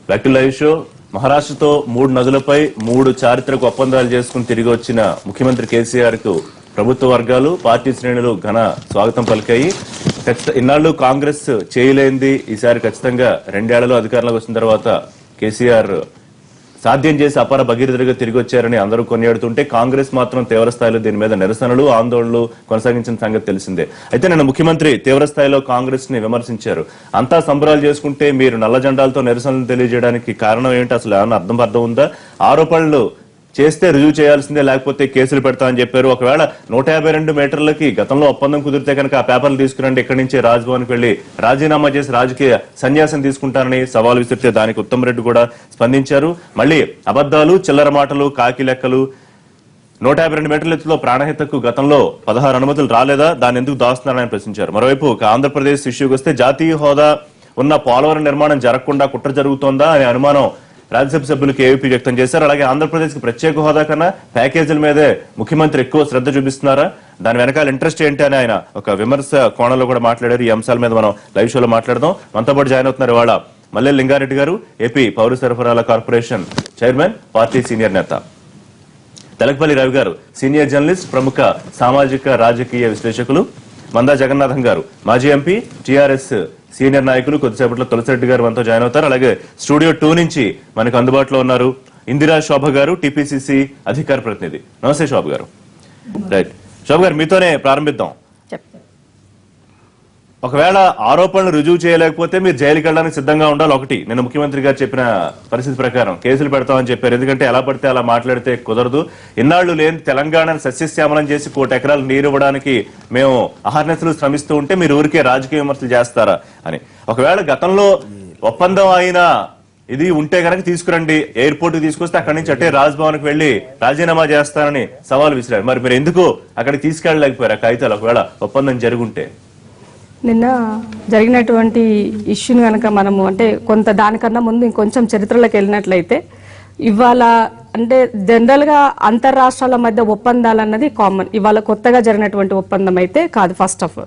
Back to live show. మహారాష్ట్రతో 3 నదులపై 3 చారిత్రక ఒప్పందాలు చేసుకుని తిరిగి వచ్చిన ముఖ్యమంత్రి కేసీఆర్ కు ప్రభుత్వ వర్గాలు, పార్టీ శ్రేణులు ఘన స్వాగతం పలికాయి. ఇన్నాళ్లు కాంగ్రెస్ చేయలేంది ఈసారి ఖచ్చితంగా 2 ఏళ్లలో అధికారంలోకి వచ్చిన తర్వాత కేసీఆర్ సాధ్యం చేసి అపార భగీరథుడిగా తిరిగి వచ్చారని అందరూ కొనియాడుతుంటే కాంగ్రెస్ మాత్రం తీవ్ర స్థాయిలో దీని మీద నిరసనలు, ఆందోళనలు కొనసాగించిన సంగతి తెలిసిందే. అయితే నిన్న ముఖ్యమంత్రి తీవ్ర స్థాయిలో కాంగ్రెస్ ని విమర్శించారు. అంతా సంబరాలు చేసుకుంటే మీరు నల్ల జెండాలతో నిరసనలు తెలియజేయడానికి కారణం ఏంటి? అసలు ఏమన్నా అర్థం ఉందా? ఆరోపణలు చేస్తే రుజువు చేయాల్సిందే, లేకపోతే కేసులు పెడతామని చెప్పారు. ఒకవేళ 152 మీటర్లకి గతంలో ఒప్పందం కుదిరితే కనుక ఆ పేపర్లు తీసుకురండి, ఇక్కడి నుంచి రాజ్భవన్కి వెళ్లి రాజీనామా చేసి రాజకీయ సన్యాసం తీసుకుంటారని సవాల్ విసిరితే దానికి ఉత్తమ్ రెడ్డి కూడా స్పందించారు. మళ్ళీ అబద్దాలు, చిల్లర మాటలు, కాకి లెక్కలు. 152 మీటర్ల ఎత్తులో ప్రాణహితకు గతంలో 16 అనుమతులు రాలేదా? దాన్ని ఎందుకు దాస్తున్నారని ప్రశ్నించారు. మరోవైపు ఆంధ్రప్రదేశ్ ఇష్యూకి వస్తే జాతీయ హోదా ఉన్న పోలవరం నిర్మాణం జరగకుండా కుట్ర జరుగుతోందా అనే అనుమానం రాజ్యసభ సభ్యులకు ఏవీపీ వ్యక్తం చేశారు. అలాగే ఆంధ్రప్రదేశ్ కి ప్రత్యేక హోదా కన్నా ప్యాకేజీల మీదే ముఖ్యమంత్రి ఎక్కువ శ్రద్ధ చూపిస్తున్నారా, దాని వెనకాల ఇంట్రెస్ట్ ఏంటి అని ఆయన ఒక విమర్శ కోణంలో కూడా మాట్లాడారు. ఈ అంశాల మీద మనం లైవ్ షోలో మాట్లాడదాం. మనతో పాటు జాయిన్ అవుతున్నారు ఇవాళ మల్లె లింగారెడ్డి గారు, ఏపీ పౌర సరఫరాల కార్పొరేషన్ చైర్మన్, పార్టీ సీనియర్ నేత. తెలకపల్లి రవి గారు, సీనియర్ జర్నలిస్ట్, ప్రముఖ సామాజిక రాజకీయ విశ్లేషకులు. మందా జగన్నాథం గారు, మాజీ ఎంపీ, టీఆర్ఎస్ సీనియర్ నాయకులు. కొద్దిసేపట్లో తులసిరెడ్డి గారు మనతో జాయిన్ అవుతారు. అలాగే స్టూడియో 2 నుంచి మనకు అందుబాటులో ఉన్నారు ఇందిరా శోభ గారు, టీపీసీసీ అధికార ప్రతినిధి. నమస్తే శోభ గారు. రైట్, శోభ గారు మీతోనే ప్రారంభిద్దాం. ఒకవేళ ఆరోపణలు రుజువు చేయలేకపోతే మీరు జైలుకి వెళ్ళడానికి సిద్ధంగా ఉండాలి. ఒకటి, నిన్న ముఖ్యమంత్రి గారు చెప్పిన పరిస్థితి ప్రకారం కేసులు పెడతామని చెప్పారు. ఎందుకంటే ఎలా పడితే అలా మాట్లాడితే కుదరదు. ఇన్నాళ్లు లేని తెలంగాణను సస్యశ్యామలం చేసి 1 కోటి ఎకరాలు నీరు ఇవ్వడానికి మేము అహర్నిశలు శ్రమిస్తూ ఉంటే మీరు ఊరికే రాజకీయ విమర్శలు చేస్తారా అని. ఒకవేళ గతంలో ఒప్పందం అయినా ఇది ఉంటే కనుక తీసుకురండి, ఎయిర్పోర్ట్ కి తీసుకొస్తే అక్కడి నుంచి అట్టే రాజ్భవన్ కి వెళ్లి రాజీనామా చేస్తానని సవాల్ విసిరారు. మరి మీరు ఎందుకు అక్కడికి తీసుకెళ్ళలేకపోయారు ఆ కాగితాలు ఒకవేళ ఒప్పందం జరుగుంటే? నిన్న జరిగినటువంటి ఇష్యూని కనుక మనము అంటే కొంత దానికన్నా ముందు ఇంకొంచెం చరిత్రలోకి వెళ్ళినట్లయితే ఇవాళ అంటే జనరల్ గా అంతర్రాష్ట్రాల మధ్య ఒప్పందాలు అన్నది కామన్. ఇవాళ కొత్తగా జరిగినటువంటి ఒప్పందం అయితే కాదు. ఫస్ట్ ఆఫ్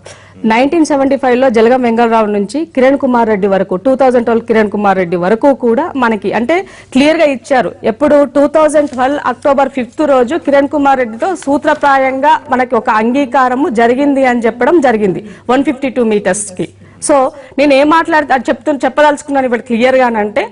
1975 లో జలగం వెంగళరావు నుంచి కిరణ్ కుమార్ రెడ్డి వరకు, 2012 కిరణ్ కుమార్ రెడ్డి వరకు కూడా మనకి అంటే క్లియర్ గా ఇచ్చారు. ఎప్పుడు 2012 అక్టోబర్ 5 రోజు కిరణ్ కుమార్ రెడ్డితో సూత్రప్రాయంగా మనకి ఒక అంగీకారము జరిగింది అని చెప్పడం జరిగింది 152 మీటర్స్ కి. సో నేను ఏం చెప్పదలుచుకున్నాను ఇప్పుడు క్లియర్ గానంటే,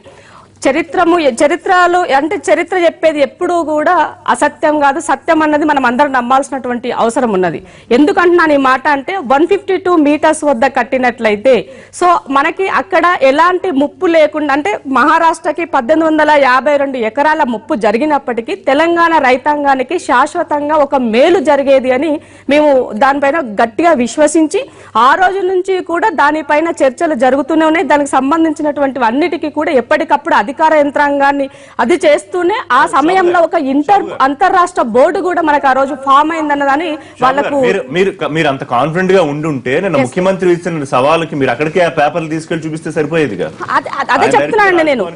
చరిత్రలు అంటే చరిత్ర చెప్పేది ఎప్పుడూ కూడా అసత్యం కాదు, సత్యం అన్నది మనం అందరం నమ్మాల్సినటువంటి అవసరం ఉన్నది. ఎందుకంటున్నాను ఈ మాట అంటే 152 మీటర్స్ వద్ద కట్టినట్లయితే సో మనకి అక్కడ ఎలాంటి ముప్పు లేకుండా అంటే మహారాష్ట్రకి 1852 ఎకరాల ముప్పు జరిగినప్పటికీ తెలంగాణ రైతాంగానికి శాశ్వతంగా ఒక మేలు జరిగేది అని మేము దానిపైన గట్టిగా విశ్వసించి ఆ రోజు నుంచి కూడా దానిపైన చర్చలు జరుగుతూనే ఉన్నాయి. దానికి సంబంధించినటువంటి అన్నిటికీ కూడా ఎప్పటికప్పుడు అధికార యంత్రాంగాన్ని అది చేస్తూనే ఆ సమయంలో ఒక అంతర్రాష్ట్ర బోర్డు కూడా మనకు ఆ రోజు ఫామ్ అయిందన్నదని వాళ్ళకు. మీరు అంత కాన్ఫిడెంట్ గా ఉండుంటే నేను ముఖ్యమంత్రి ఇచ్చిన సవాలుకి మీరు అక్కడికి ఆ పేపర్లు తీసుకెళ్లి చూపిస్తే సరిపోయేదిగా. అదే చెప్తున్నాను నేను,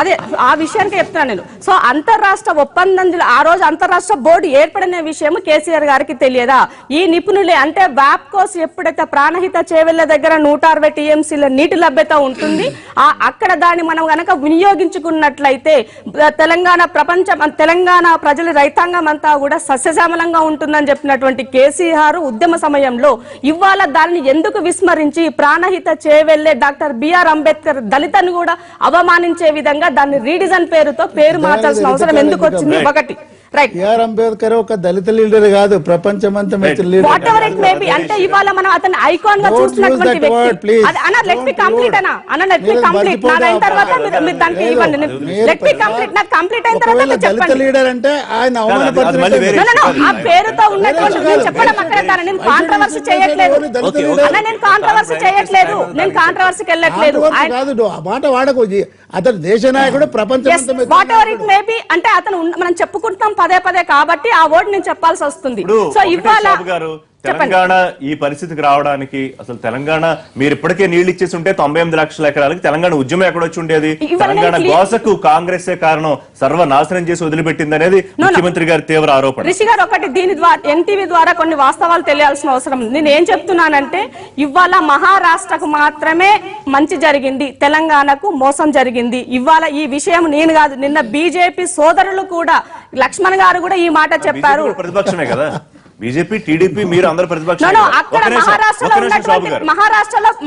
అదే ఆ విషయానికి చెప్తున్నాను నేను. సో అంతర్రాష్ట్ర ఒప్పందం ఆ రోజు అంతర్రాష్ట్ర బోర్డు ఏర్పడిన విషయం కేసీఆర్ గారికి తెలియదా? ఈ నిపుణులే అంటే వ్యాప్కోస్ ఎప్పుడైతే ప్రాణహిత చేవెళ్ల దగ్గర 160 టీఎంసీల నీటి లభ్యత ఉంటుంది, అక్కడ దాన్ని మనం గనక వినియోగించుకున్నట్లయితే తెలంగాణ ప్రజల రైతాంగం అంతా కూడా సస్యశ్యామలంగా ఉంటుందని చెప్పినటువంటి కేసీఆర్ ఉద్యమ సమయంలో ఇవాళ దాన్ని ఎందుకు విస్మరించి ప్రాణహిత చేవెళ్లే డాక్టర్ బిఆర్ అంబేద్కర్ దళితను కూడా అవమానించే విధంగా దాన్ని రీడిజైన్ పేరుతో పేరు మార్చాల్సిన అవసరం ఎందుకు వచ్చింది? ఒకటి బిఆర్ అంబేద్కర్ ఒక దళిత లీడర్ కాదు, ప్రపంచమంతా అంటే ఇవాళ మనం అతని ఐకాన్ గా చూస్తున్నటువంటి వ్యక్తి. లెట్ మీ కంప్లీట్ అయిన తర్వాత దళిత లీడర్ అంటే ఆయన ఆ పేరుతో ఉన్నటువంటి చెప్పడం అక్కడ నేను కాంట్రవర్సీ చేయట్లేదు, నేను కాంట్రవర్సీకి వెళ్ళట్లేదు. ఆ మాట వాడకు, అతను దేశ నాయకుడు, ప్రపంచమంతా what ever it may be అంటే అతను మనం చెప్పుకుంటాం పదే పదే కాబట్టి ఆ వర్డ్ నేను చెప్పాల్సి వస్తుంది. సో ఇవాళ తెలంగాణ ఈ పరిస్థితికి రావడానికి అసలు తెలంగాణ మీరు ఇప్పటికే నీళ్లు ఇచ్చేసి ఉంటే 98 లక్షల ఎకరాలకి తెలంగాణ ఉద్యమం ఎక్కడొచ్చి ఉండేది? తెలంగాణ గోసకు కాంగ్రెసే కారణం, సర్వనాశనం చేసి వదిలిపెట్టింది అనేది ముఖ్యమంత్రి గారి తీవ్ర ఆరోపణ. రిషి గారు ఒకటి దీని ద్వారా ఎన్టీవీ ద్వారా కొన్ని వాస్తవాలు తెలియాల్సిన అవసరం ఉంది. నేను ఏం చెప్తున్నానంటే ఇవాళ మహారాష్ట్రకు మాత్రమే మంచి జరిగింది, తెలంగాణకు మోసం జరిగింది. ఇవాళ ఈ విషయం నేను కాదు, నిన్న బీజేపీ సోదరులు కూడా లక్ష్మణ్ గారు కూడా ఈ మాట చెప్పారు. ప్రతిపక్షమే కదా బీజేపీ, టీడీపీ, మీరు అందరు ప్రతిపక్షం. అక్కడ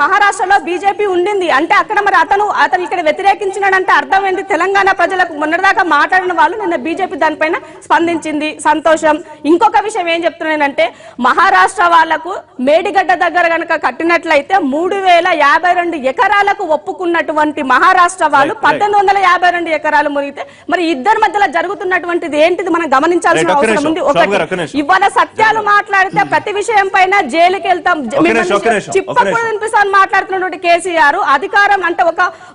మహారాష్ట్రలో బీజేపీ ఉండింది అంటే అక్కడ మరి అతను ఇక్కడ వ్యతిరేకించినాడంటే అర్థం ఏంటి? తెలంగాణ ప్రజలకు మొన్నటిదాకా మాట్లాడిన వాళ్ళు నిన్న బీజేపీ దానిపైన స్పందించింది, సంతోషం. ఇంకొక విషయం ఏం చెప్తున్నానంటే మహారాష్ట్ర వాళ్లకు మేడిగడ్డ దగ్గర గనక కట్టినట్లయితే 3052 ఎకరాలకు ఒప్పుకున్నటువంటి మహారాష్ట్ర వాళ్ళు 1852 ఎకరాలు మునిగితే మరి ఇద్దరి మధ్యలో జరుగుతున్నటువంటిది ఏంటిది మనం గమనించాల్సిన అవసరం ఉంది. ఒకటి ఇవాళ సత్యాలు మాట్లాడితే ప్రతి విషయం పైన జైలుకి వెళ్తాం, చిప్పకూడదు వినిపిస్తాను మాట్లాడుతున్నటువంటి కేసీఆర్ అధికారం అంటే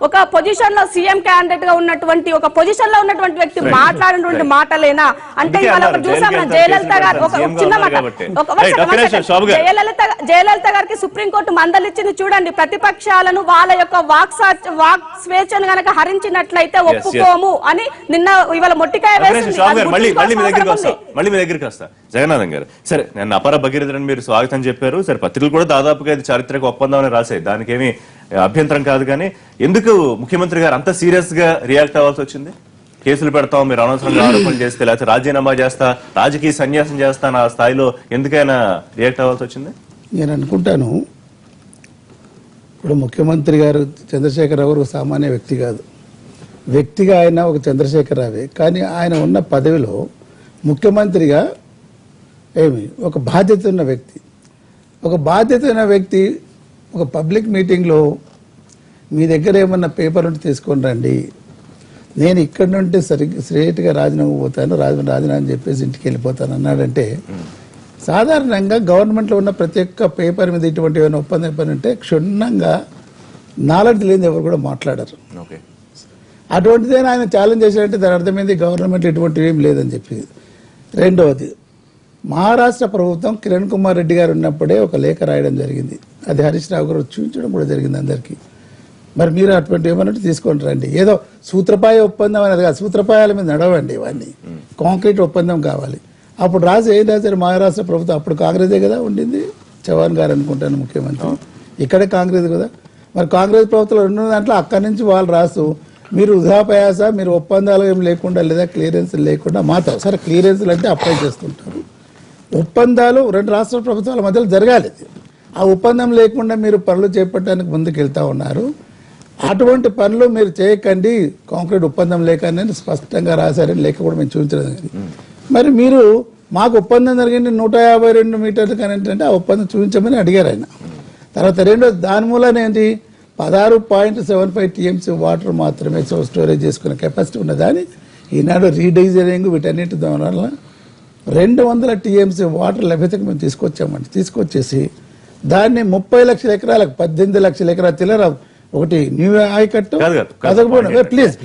ఒక పొజిషన్ లో సీఎం క్యాండిడేట్ గా ఉన్నటువంటి ఒక పొజిషన్ లో ఉన్నటువంటి వ్యక్తి మాట్లాడినటువంటి మాటలేనా అంటే ఇవాళ చూసాం జయలలిత గారు ఒక చిన్న జయలలిత గారికి సుప్రీంకోర్టు మందలిచ్చింది చూడండి. ప్రతిపక్షాలను వాళ్ళ యొక్క వాక్ స్వేచ్ఛను గనక హరించినట్లయితే ఒప్పుకోము అని నిన్న ఇవాళ మొట్టికాయ వేసింది. మళ్ళీ మీ దగ్గరికి వస్తా జగన్నాథం గారు. సరే, నేను అపర భగీరథుని మీరు స్వాగతం చెప్పారు. సరే, పత్రికలు కూడా దాదాపుగా ఇది చారిత్రక ఒప్పందం అని రాశాయి, దానికి ఏమి అభ్యంతరం కాదు. కానీ ఎందుకు ముఖ్యమంత్రి గారు అంత సీరియస్ గా రియాక్ట్ అవ్వాల్సి వచ్చింది? కేసులు పెడతాం, మీరు అనవసరంగా ఆరోపణలు చేస్తే, లేకపోతే రాజీనామా చేస్తా, రాజకీయ సన్యాసం చేస్తా నా స్థాయిలో ఎందుకైనా రియాక్ట్ అవ్వాల్సి వచ్చింది? నేను అనుకుంటాను ఇప్పుడు ముఖ్యమంత్రి గారు చంద్రశేఖరరావు గారు ఒక సామాన్య వ్యక్తి కాదు, వ్యక్తిగా ఆయన ఒక చంద్రశేఖరరావే. కానీ ఆయన ఉన్న పదవిలో ముఖ్యమంత్రిగా ఒక బాధ్యత ఉన్న వ్యక్తి ఒక పబ్లిక్ మీటింగ్లో మీ దగ్గర ఏమన్నా పేపర్ ఉంటే తీసుకొని రండి, నేను ఇక్కడ నుండి స్ట్రేట్గా రాజీనామా పోతాను, రాజీనామా చెప్పేసి ఇంటికి వెళ్ళిపోతాను అన్నాడంటే సాధారణంగా గవర్నమెంట్లో ఉన్న ప్రతి ఒక్క పేపర్ మీద ఇటువంటి ఏమైనా ఒప్పందం అంటే క్షుణ్ణంగా నాలెడ్జ్ లేని ఎవరు కూడా మాట్లాడరు. అటువంటిదే ఆయన ఛాలెంజ్ చేశాడంటే దాని అర్థమైంది గవర్నమెంట్ ఇటువంటివి ఏం లేదని చెప్పి. రెండవది, మహారాష్ట్ర ప్రభుత్వం కిరణ్ కుమార్ రెడ్డి గారు ఉన్నప్పుడే ఒక లేఖ రాయడం జరిగింది, అది హరీష్ రావు గారు చూపించడం కూడా జరిగింది అందరికీ. మరి మీరు అటువంటి ఏమన్నట్టు తీసుకొని రండి, ఏదో సూత్రపాయ ఒప్పందం అనేది కాదు, సూత్రపాయాల మీద నడవండి, ఇవన్నీ కాంక్రీట్ ఒప్పందం కావాలి. అప్పుడు ఏం రాశారు మహారాష్ట్ర ప్రభుత్వం, అప్పుడు కాంగ్రెసే కదా ఉండింది, చవాన్ గారు అనుకుంటాను ముఖ్యమంత్రి, ఇక్కడే కాంగ్రెస్ కదా. మరి కాంగ్రెస్ ప్రభుత్వం ఉన్న దాంట్లో అక్కడి నుంచి వాళ్ళు రాస్తూ మీరు వృధాపయాస, మీరు ఒప్పందాలు ఏం లేకుండా లేదా క్లియరెన్స్ లేకుండా మాత్రం, సరే క్లియరెన్స్లు అంటే అప్లై చేసుకుంటారు, ఒప్పందాలు రెండు రాష్ట్ర ప్రభుత్వాల మధ్యలో జరగాలి. ఆ ఒప్పందం లేకుండా మీరు పనులు చేపట్టడానికి ముందుకు వెళ్తా ఉన్నారు. అటువంటి పనులు మీరు చేయకండి, కాంక్రీట్ ఒప్పందం లేకని స్పష్టంగా రాశారని లేక కూడా మేము చూపించలేదు. మరి మీరు మాకు ఒప్పందం జరిగింది 152 మీటర్లు కానీ ఏంటంటే ఆ ఒప్పందం చూపించమని అడిగారు ఆయన. తర్వాత రెండో దాని మూలన ఏంటి 16.75 టీఎంసీ వాటర్ మాత్రమే స్టోరేజ్ చేసుకునే కెపాసిటీ ఉన్నదాన్ని ఈనాడు రీడైజరింగ్ వీటన్నిటి వల్ల 200 టీఎంసీ వాటర్ లభ్యతకు మేము తీసుకొచ్చామండి. తీసుకొచ్చేసి దాన్ని 30 లక్షల ఎకరాలకు 18 లక్షల ఎకరాలు చిల్లర ఒకటి న్యూ ఆయకట్టు ప్లీజ్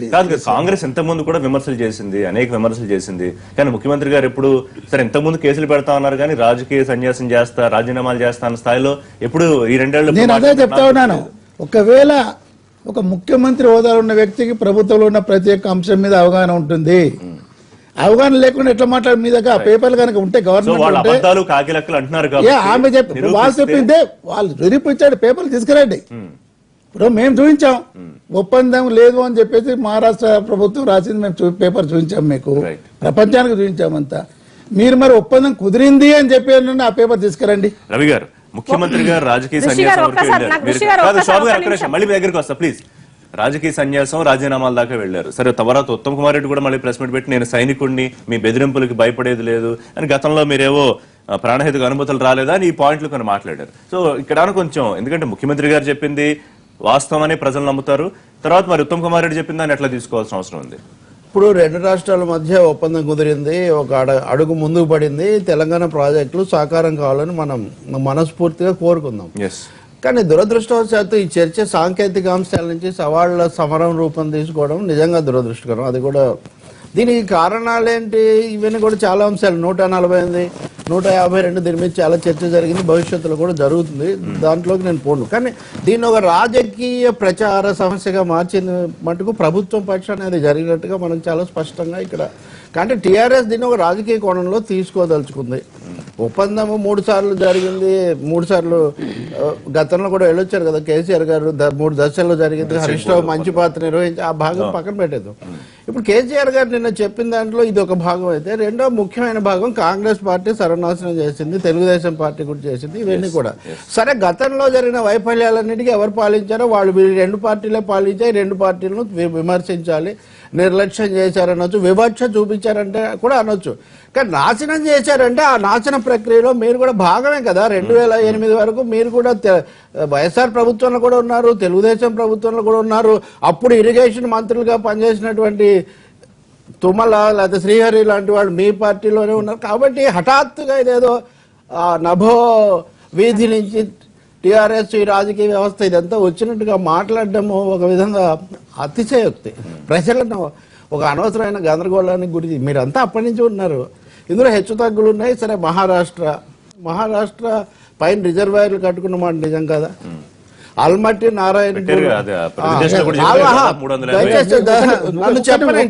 కాంగ్రెస్ ఇంత ముందు కూడా విమర్శలు చేసింది, అనేక విమర్శలు చేసింది. కానీ ముఖ్యమంత్రి గారు ఎప్పుడు సరే ఇంత ముందు కేసులు పెడతా ఉన్నారు కానీ రాజకీయ సన్యాసం చేస్తా, రాజీనామాలు చేస్తా అన్న స్థాయిలో ఎప్పుడు ఈ 2 ఏళ్ళు నేను అదే చెప్తా ఉన్నాను. ఒకవేళ ఒక ముఖ్యమంత్రి హోదాలో ఉన్న వ్యక్తికి ప్రభుత్వంలో ఉన్న ప్రతి ఒక్క అంశం మీద అవగాహన ఉంటుంది. అవగాహన లేకుండా ఎట్లా మాట్లాడు మీ దగ్గర పేపర్లు కనుక ఉంటే గవర్నమెంట్ ఆమె చెప్పి వాళ్ళు చెప్పిందే వాళ్ళు నిరూపించాడు, పేపర్లు తీసుకురండి. ఇప్పుడు మేము చూపించాం ఒప్పందం లేదు అని చెప్పేసి మహారాష్ట్ర ప్రభుత్వం రాసింది, మేము పేపర్ చూపించాం, మీకు ప్రపంచానికి చూపించామంతా. మీరు మరి ఒప్పందం కుదిరింది అని చెప్పి ఆ పేపర్ తీసుకురండి. రవి గారు, ముఖ్యమంత్రి గారు రాజకీయ సన్యాసం మళ్ళీ మీ దగ్గరికి వస్తా ప్లీజ్. రాజకీయ సన్యాసం రాజీనామాల దాకా వెళ్లారు. సరే, తర్వాత ఉత్తమ్ కుమార్ రెడ్డి కూడా మళ్ళీ ప్రెస్ మీట్ పెట్టి నేను సైనికుడిని, మీ బెదిరింపులకి భయపడేది లేదు అని, గతంలో మీరేవో ప్రాణహితకు అనుమతులు రాలేదా అని ఈ పాయింట్లు కొన్ని మాట్లాడారు. సో ఇక్కడ కొంచెం ఎందుకంటే ముఖ్యమంత్రి గారు చెప్పింది వాస్తవం అని ప్రజలు నమ్ముతారు, తర్వాత మరి ఉత్తమ్ కుమార్ రెడ్డి చెప్పిన దాన్ని ఎట్లా తీసుకోవాల్సిన అవసరం ఉంది? ఇప్పుడు 2 రాష్ట్రాల మధ్య ఒప్పందం కుదిరింది, ఒక అడుగు ముందుకు పడింది. తెలంగాణ ప్రాజెక్టులు సాకారం కావాలని మనం మనస్ఫూర్తిగా కోరుకుందాం. కానీ దురదృష్టవశాత్తు ఈ చర్చ సాంకేతిక అంశాల నుంచి సవాళ్ల సమరం రూపం తీసుకోవడం నిజంగా దురదృష్టకరం. అది కూడా దీనికి కారణాలేంటి ఇవన్నీ కూడా చాలా అంశాలు 148 152 దీని మీద చాలా చర్చ జరిగింది, భవిష్యత్తులో కూడా జరుగుతుంది, దాంట్లోకి నేను పోను. కానీ దీన్ని ఒక రాజకీయ ప్రచార సమస్యగా మార్చిన మటుకు ప్రభుత్వం పక్షాన్ని అది జరిగినట్టుగా మనం చాలా స్పష్టంగా ఇక్కడ. కానీ టీఆర్ఎస్ దీన్ని ఒక రాజకీయ కోణంలో తీసుకోదలుచుకుంది. ఒప్పందము 3 సార్లు జరిగింది, 3 సార్లు గతంలో కూడా వెళ్ళొచ్చారు కదా కేసీఆర్ గారు, 3 దశల్లో జరిగింది. హరీష్ రావు మంచి పాత్ర నిర్వహించి ఆ భాగం పక్కన పెట్టేద్దాం. ఇప్పుడు కేసీఆర్ గారు నిన్న చెప్పిన దాంట్లో ఇది ఒక భాగం అయితే, రెండో ముఖ్యమైన భాగం కాంగ్రెస్ పార్టీ సర్వనాశనం చేసింది, తెలుగుదేశం పార్టీ కూడా చేసింది, ఇవన్నీ కూడా. సరే, గతంలో జరిగిన వైఫల్యాలన్నిటికీ ఎవరు పాలించారో వాళ్ళు 2 పార్టీలే పాలించాయి, 2 పార్టీలను విమర్శించాలి, నిర్లక్ష్యం చేశారనొచ్చు, వివక్ష చూపించారంటే కూడా అనొచ్చు. కానీ నాశనం చేశారంటే ఆ నాశన ప్రక్రియలో మీరు కూడా భాగమే కదా. 2008 వరకు మీరు కూడా వైఎస్ఆర్ ప్రభుత్వంలో కూడా ఉన్నారు, తెలుగుదేశం ప్రభుత్వంలో కూడా ఉన్నారు. అప్పుడు ఇరిగేషన్ మంత్రులుగా పనిచేసినటువంటి తుమ్మల లేకపోతే శ్రీహరి లాంటి వాళ్ళు మీ పార్టీలోనే ఉన్నారు. కాబట్టి హఠాత్తుగా ఇదేదో నభో వీధి నుంచి టీఆర్ఎస్ ఈ రాజకీయ వ్యవస్థ ఇదంతా వచ్చినట్టుగా మాట్లాడడము ఒక విధంగా అతిశయోక్తి. ప్రజలను ఒక అనవసరమైన గందరగోళానికి గురించి మీరంతా అప్పటి నుంచి ఉన్నారు. ఇందులో హెచ్చు తగ్గులు ఉన్నాయి. సరే, మహారాష్ట్ర పైన రిజర్వాయర్లు కట్టుకున్న మాట నిజం కదా. అల్మట్టి నారాయణ నన్ను చెప్పండి,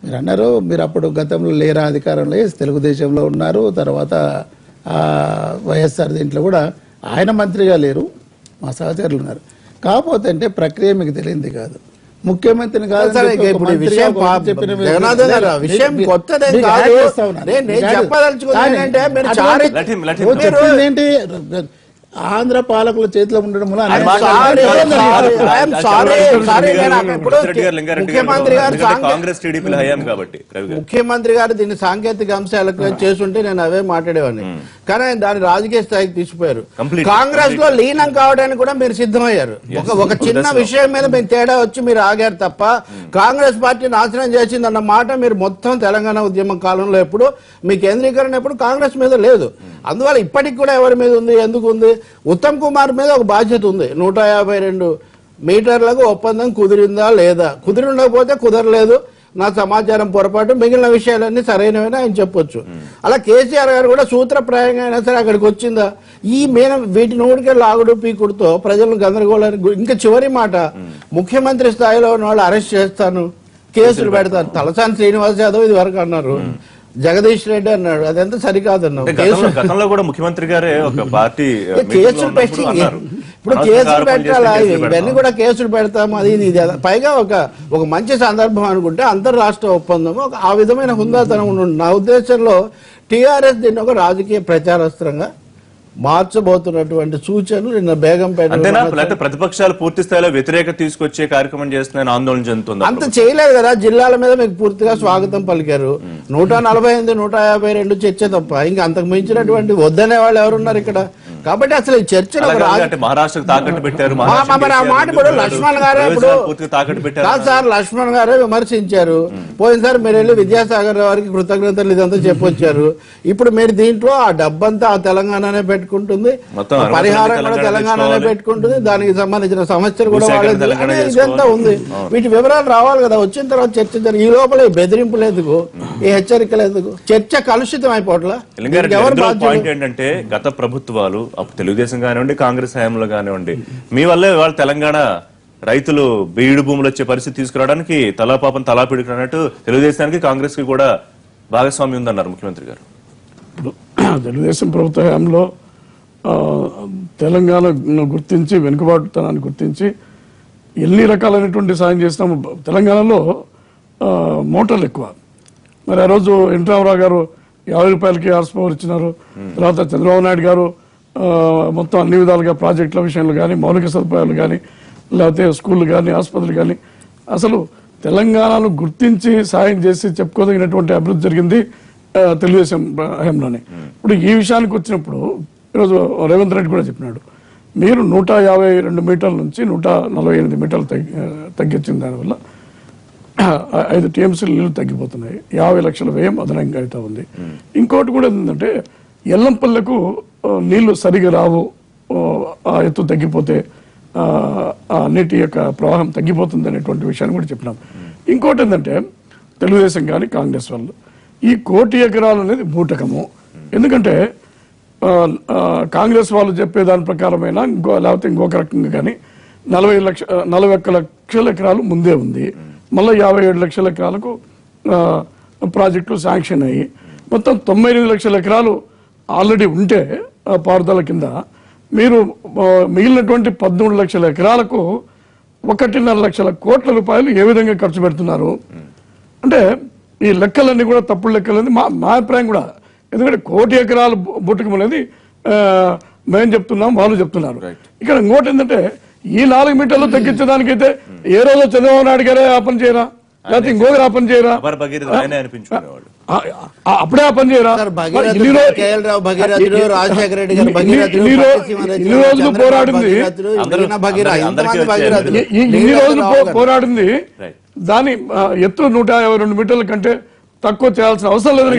మీరు అన్నారు, మీరు అప్పుడు గతంలో లేరా అధికారంలో, తెలుగుదేశంలో ఉన్నారు, తర్వాత వైఎస్ఆర్ దీంట్లో కూడా ఆయన మంత్రిగా లేరు, మా సహచరులు ఉన్నారు. కాకపోతే అంటే ప్రక్రియ మీకు తెలియంది కాదు, ముఖ్యమంత్రిని కాదు ఏంటి ఆంధ్ర పాలకుల చేతిలో ఉండడం ముఖ్యమంత్రి గారు దీన్ని సాంకేతిక అంశాలకు చేస్తుంటే నేను అవే మాట్లాడేవాడిని. కానీ ఆయన దాన్ని రాజకీయ స్థాయికి తీసుకుపోయారు. కాంగ్రెస్ లో లీనం కావడానికి కూడా మీరు సిద్ధమయ్యారు. ఒక చిన్న విషయం మీద మీరు తేడా వచ్చి మీరు ఆగారు తప్ప కాంగ్రెస్ పార్టీ నాశనం చేసింది అన్న మాట మీరు మొత్తం తెలంగాణ ఉద్యమ కాలంలో ఎప్పుడు మీ కేంద్రీకరణ ఎప్పుడు కాంగ్రెస్ మీద లేదు. అందువల్ల ఇప్పటికి కూడా ఎవరి మీద ఉంది, ఎందుకు ఉంది? ఉత్తమ్ కుమార్ మీద ఒక బాధ్యత ఉంది. 152 మీటర్లకు ఒప్పందం కుదిరిందా లేదా, కుదిరి ఉండకపోతే కుదరలేదు, నా సమాచారం పొరపాటు, మిగిలిన విషయాలన్నీ సరైనవని ఆయన చెప్పొచ్చు. అలా కేసీఆర్ గారు కూడా సూత్రప్రాయంగా అయినా సరే అక్కడికి వచ్చిందా? ఈ వీటి నోటికే లాగుడు పీకుడుతో ప్రజలను గందరగోళానికి. ఇంకా చివరి మాట, ముఖ్యమంత్రి స్థాయిలో ఉన్న వాళ్ళు అరెస్ట్ చేస్తాను, కేసులు పెడతాను. తలసాని శ్రీనివాస్ యాదవ్ ఇది వరకు అన్నారు, జగదీష్ రెడ్డి అన్నాడు, అదంతా సరికాదన్నావు. గతంలో కూడా ముఖ్యమంత్రి గారే ఒక పార్టీ కేసులు పెట్టి ఇప్పుడు కేసులు పెట్టాలా? ఇవన్నీ కూడా కేసులు పెడతాము, అది ఇది. పైగా ఒక మంచి సందర్భం అనుకుంటే అంతర్రాష్ట్ర ఒప్పందము ఆ విధమైన హుందాతనం ఉంటుంది. నా ఉద్దేశంలో టీఆర్ఎస్ దీన్ని ఒక రాజకీయ ప్రచారాస్త్రంగా మార్చబోతున్నటువంటి సూచనలు నిన్న బేగంపేట ప్రతిపక్షాలు పూర్తి స్థాయిలో వ్యతిరేకత తీసుకొచ్చే కార్యక్రమం చేస్తున్నాయని ఆందోళన చెందుతుంది. అంత చేయలేదు కదా, జిల్లాల మీద మీకు పూర్తిగా స్వాగతం పలికారు. 148 152 చర్చ తప్ప ఇంకా అంతకు మించినటువంటి వద్దనే వాళ్ళు ఎవరున్నారు ఇక్కడ? కాబట్టి అసలు ఈ చర్చలో మహారాష్ట్రకు తాకట్టు పెట్టారు. మాట కూడా లక్ష్మణ్ గారే కాదు సార్, లక్ష్మణ్ గారే విమర్శించారు. పోయినసారి మీరు వెళ్ళి విద్యాసాగర్ వారికి కృతజ్ఞతలు ఇదంతా చెప్పొచ్చారు. ఇప్పుడు మీరు దీంట్లో ఆ డబ్బంతా ఆ తెలంగాణనే పెట్టుకుంటుంది, పరిహారం కూడా తెలంగాణనే పెట్టుకుంటుంది, దానికి సంబంధించిన సమస్యలు కూడా వాళ్ళే, ఇదంతా ఉంది. వీటి వివరాలు రావాలి కదా, వచ్చిన తర్వాత చర్చ జరిగి. ఈ లోపల ఈ బెదిరింపులు ఎందుకు, ఈ హెచ్చరికలు ఎందుకు? చర్చ కలుషితం అయిపోవట్లా. పాయింట్ ఏంటంటే గత ప్రభుత్వాలు తెలుగుదేశం కానివ్వండి, కాంగ్రెస్ హయాంలో కానివ్వండి, మీ వల్లే వాళ్ళు తెలంగాణ రైతులు బీడు భూములు వచ్చే పరిస్థితి తీసుకురావడానికి తలాపాపం తలా పిడుకున్నట్టు తెలుగుదేశానికి కాంగ్రెస్ కి కూడా భాగస్వామ్యం ఉందన్నారు ముఖ్యమంత్రి గారు. తెలుగుదేశం ప్రభుత్వ హయాంలో తెలంగాణ గుర్తించి, వెనుకబాటుతనాన్ని గుర్తించి ఎన్ని రకాలైనటువంటి సాయం చేస్తాము. తెలంగాణలో మోటార్లు ఎక్కువ. మరి ఆ రోజు ఎన్ రామారావు గారు 50 రూపాయలకి హార్స్ పవర్ ఇచ్చినారు. తర్వాత చంద్రబాబు నాయుడు గారు మొత్తం అన్ని విధాలుగా ప్రాజెక్టుల విషయంలో కానీ, మౌలిక సదుపాయాలు కానీ, లేకపోతే స్కూళ్ళు కానీ, ఆసుపత్రులు కానీ, అసలు తెలంగాణను గుర్తించి సాయం చేసి చెప్పుకోదగినటువంటి అభివృద్ధి జరిగింది తెలుగుదేశం హయాంలోనే. ఇప్పుడు ఈ విషయానికి వచ్చినప్పుడు ఈరోజు రేవంత్ రెడ్డి కూడా చెప్పినాడు, మీరు 152 మీటర్ల నుంచి 148 మీటర్లు తగ్గించిన దానివల్ల 5 టీఎంసీలు నీళ్లు తగ్గిపోతున్నాయి, 50 లక్షల వ్యయం అదనంగా అవుతా ఉంది. ఇంకోటి కూడా ఏంటంటే ఎల్లంపల్లెకు నీళ్లు సరిగా రావు, ఆ ఎత్తు తగ్గిపోతే నీటి యొక్క ప్రవాహం తగ్గిపోతుంది అనేటువంటి విషయాన్ని కూడా చెప్పినాం. ఇంకోటి ఏంటంటే తెలుగుదేశం కానీ కాంగ్రెస్ వాళ్ళు ఈ 1 కోటి ఎకరాలు అనేది బూటకము. ఎందుకంటే కాంగ్రెస్ వాళ్ళు చెప్పే దాని ప్రకారమైనా లేకపోతే ఇంకొక రకంగా కానీ 41 లక్షల ఎకరాలు ముందే ఉంది. మళ్ళీ 57 లక్షల ఎకరాలకు ప్రాజెక్టులు శాంక్షన్ అయ్యి మొత్తం 98 లక్షల ఎకరాలు ఆల్రెడీ ఉంటే పారుదల కింద మీరు మిగిలినటువంటి 13 లక్షల ఎకరాలకు 1.5 లక్షల కోట్ల రూపాయలు ఏ విధంగా ఖర్చు పెడుతున్నారు అంటే ఈ లెక్కలన్నీ కూడా తప్పుడు లెక్కలన్నీ మా అభిప్రాయం కూడా. ఎందుకంటే 1 కోటి ఎకరాలు బుట్టకం అనేది మేము చెప్తున్నాం, వాళ్ళు చెప్తున్నారు. ఇక్కడ ఇంకోటి ఏంటంటే ఈ 4 మీటర్లు తగ్గించడానికైతే ఏ రోజు చంద్రబాబు నాయుడు గారే ఆ పని చేయరా, లేకపోతే ఇంకొకరు ఆ పని చేయరా, అప్పుడే ఆ పని చేయరా? ఇన్ని రోజులు పోరాడింది దాని ఎత్తు 152 మీటర్ల కంటే తక్కువ చేయాల్సిన అవసరం లేదు.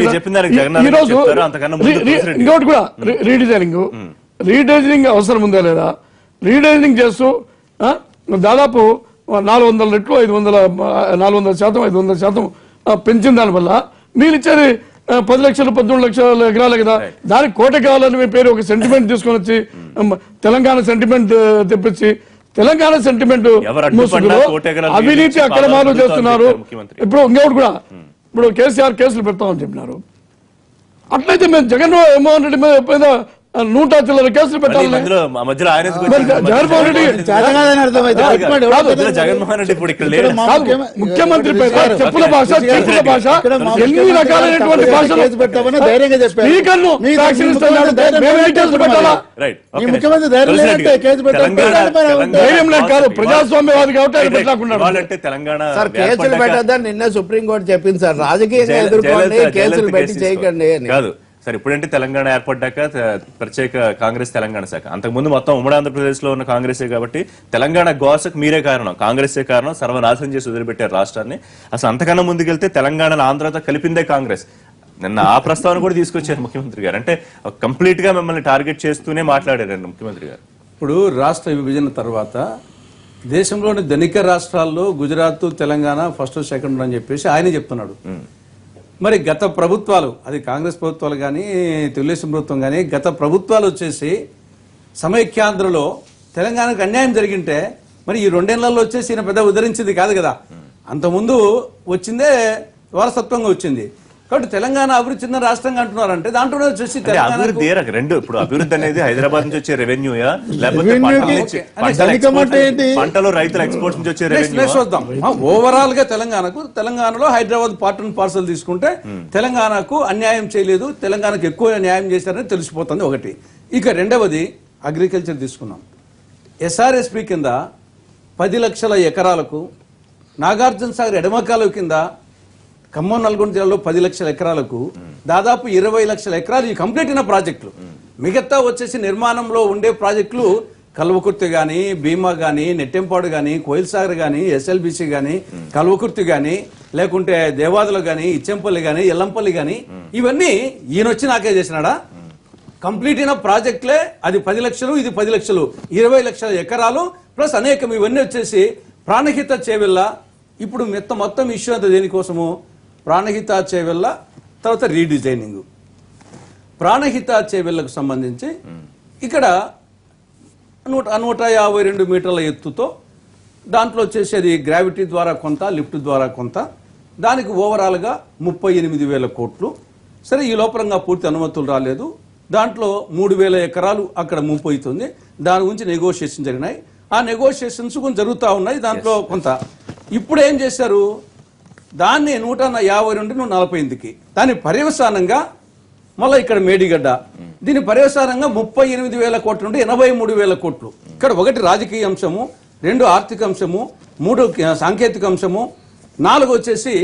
ఈ రోజు ఇంకోటి కూడా రీడిజైనింగ్ అవసరం ఉందా లేదా? రీడిజైనింగ్ చేస్తూ దాదాపు 400 రెట్లు 400% పెంచిన దానివల్ల మీరు ఇచ్చేది 10 లక్షలు 13 లక్షల ఎకరాలే కదా. దానికి 1 కోటి ఎకరాలని మీ పేరు ఒక సెంటిమెంట్ తీసుకొని వచ్చి తెలంగాణ సెంటిమెంట్ తెప్పించి తెలంగాణ సెంటిమెంట్ అవినీతి అక్రమాలు చేస్తున్నారు. ఇప్పుడు ఇంకొకటి కూడా ఇప్పుడు కేసీఆర్ కేసులు పెడతామని చెప్పినారు. అట్లయితే మేము జగన్మోహన్ రెడ్డి మీద 100 చిల్లర కేసులు పెట్టాలి. ముఖ్యమంత్రి చెప్పుల భాష చెప్పుల భాష ఎన్ని రకాలైనటువంటి భాషలు స్పీకర్ను ధైర్యం లేక కాదు, ప్రజాస్వామ్యవాది కాబట్టి ఆయన కేసులు పెట్టద్దని నిన్న సుప్రీంకోర్టు చెప్పింది సార్. రాజకీయంగా ఎదుర్కోండి, కేసులు పెట్టి చేయకండి కాదు సార్. ఇప్పుడంటే తెలంగాణ ఏర్పడ్డాక ప్రత్యేక కాంగ్రెస్ తెలంగాణ శాఖ, అంతకుముందు మొత్తం ఉమ్మడి ఆంధ్రప్రదేశ్ లో ఉన్న కాంగ్రెసే కాబట్టి తెలంగాణ గోసకు మీరే కారణం, కాంగ్రెసే కారణం, సర్వనాశనం చేసి వదిలిపెట్టారు రాష్ట్రాన్ని. అసలు అంతకన్నా ముందుకెళ్తే తెలంగాణ ఆంధ్రతో కలిపిందే కాంగ్రెస్. నిన్న ఆ ప్రస్తావన కూడా తీసుకొచ్చారు ముఖ్యమంత్రి గారు. అంటే కంప్లీట్ గా మిమ్మల్ని టార్గెట్ చేస్తూనే మాట్లాడారండి ముఖ్యమంత్రి గారు. ఇప్పుడు రాష్ట్ర విభజన తర్వాత దేశంలోని ధనిక రాష్ట్రాల్లో గుజరాత్ తెలంగాణ ఫస్ట్ సెకండ్ అని చెప్పేసి ఆయనే చెప్తున్నాడు. మరి గత ప్రభుత్వాలు, అది కాంగ్రెస్ ప్రభుత్వాలు కానీ తెలుగుదేశం ప్రభుత్వం కానీ, గత ప్రభుత్వాలు వచ్చేసి సమైక్యాంధ్రలో తెలంగాణకు అన్యాయం జరిగింటే మరి ఈ 2 ఏళ్లలో వచ్చేసి ఈయన పెద్ద ఉద్ధరించింది కాదు కదా. అంతకుముందు వచ్చిందే వారసత్వంగా వచ్చింది. కాబట్టి తెలంగాణ అభివృద్ధి చిన్న రాష్ట్రంగా అంటున్నారంటే దాంట్లో వచ్చేసి రెండు ఇప్పుడు అభివృద్ధి అనేది హైదరాబాద్ నుంచి వచ్చే రెవెన్యూయా లేకపోతే పంటలో రైతుల ఎక్స్పోర్ట్స్ నుంచి వచ్చే రెవెన్యూ చూద్దాం. ఓవరాల్ గా తెలంగాణలో హైదరాబాద్ పార్ట్ అండ్ పార్సల్ తీసుకుంటే తెలంగాణకు అన్యాయం చేయలేదు, తెలంగాణకు ఎక్కువ న్యాయం చేశారని తెలిసిపోతుంది ఒకటి. ఇక రెండవది అగ్రికల్చర్ తీసుకున్నాం. SRSP కింద 10 లక్షల ఎకరాలకు, నాగార్జున సాగర్ ఎడమకాలువ కింద ఖమ్మం నల్గొండ జిల్లాలో 10 లక్షల ఎకరాలకు దాదాపు 20 లక్షల ఎకరాలు ఈ కంప్లీట్ అయిన ప్రాజెక్టులు. మిగతా వచ్చేసి నిర్మాణంలో ఉండే ప్రాజెక్టులు కల్వకుర్తి కానీ, భీమా కానీ, నెట్టెంపాడు కానీ, కోయిల్ సాగర్ కానీ, SLBC కానీ, కల్వకుర్తి కానీ, లేకుంటే దేవాదులు కానీ, ఇచ్చెంపల్లి కానీ, ఎల్లంపల్లి కానీ, ఇవన్నీ ఈయన వచ్చి నాకే చేసినాడా? కంప్లీట్ అయిన ప్రాజెక్టులే. అది 10 లక్షలు, ఇది 10 లక్షలు, 20 లక్షల ఎకరాలు ప్లస్ అనేకం. ఇవన్నీ వచ్చేసి ప్రాణహిత చేవెళ్ళ. ఇప్పుడు మొత్తం ఇష్యూ అంతా దేనికోసము? ప్రాణహిత చేవెళ్ళ తర్వాత రీడిజైనింగ్. ప్రాణహిత చేవెళ్ళకు సంబంధించి ఇక్కడ 152 మీటర్ల ఎత్తుతో దాంట్లో వచ్చేసి అది గ్రావిటీ ద్వారా కొంత, లిఫ్ట్ ద్వారా కొంత, దానికి ఓవరాల్గా 38,000 కోట్లు. సరే, ఈ లోపలంగా పూర్తి అనుమతులు రాలేదు. దాంట్లో 3,000 ఎకరాలు అక్కడ ముంపు అవుతుంది. దాని గురించి నెగోషియేషన్ జరిగినాయి. ఆ నెగోషియేషన్స్ కొంచెం జరుగుతూ ఉన్నాయి. దాంట్లో కొంత ఇప్పుడు ఏం చేశారు, దాన్ని 152 నుండి 148కి దాని పర్యవసానంగా మళ్ళీ ఇక్కడ మేడిగడ్డ, దీని పర్యవసానంగా 38,000 కోట్ల నుండి 83,000 కోట్లు. ఇక్కడ 1 రాజకీయ అంశము, 2 ఆర్థిక అంశము, 3 సాంకేతిక అంశము, 4 వచ్చేసి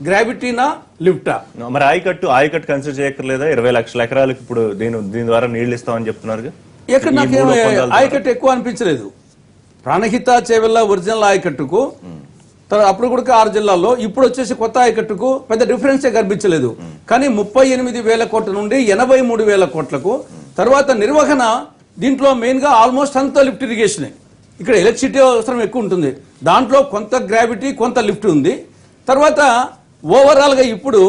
గ్రావిటీనా లిఫ్టా. మరి ఆయకట్టు కన్సిడర్ చేయక్కర్లేదా? 20 లక్షల ఎకరాలకు ఇప్పుడు దీని ద్వారా నీళ్లు ఇస్తామని చెప్తున్నారు. ఇక్కడ నాకు ఆయకట్టు ఎక్కువ అనిపించలేదు. ప్రాణహిత చేవెళ్ళ ఒరిజినల్ ఆయకట్టుకు అప్పుడు కూడా 6 జిల్లాల్లో, ఇప్పుడు వచ్చేసి కొత్త ఆయకట్టుకు పెద్ద డిఫరెన్సే కనిపించలేదు. కానీ 38,000 కోట్ల నుండి 83,000 కోట్లకు తర్వాత నిర్వహణ దీంట్లో మెయిన్ గా ఆల్మోస్ట్ అంతా లిఫ్ట్ ఇరిగేషన్. ఇక్కడ ఎలక్ట్రిసిటీ అవసరం ఎక్కువ ఉంటుంది, దాంట్లో కొంత గ్రావిటీ కొంత లిఫ్ట్ ఉంది. తర్వాత ఓవరాల్గా ఇప్పుడు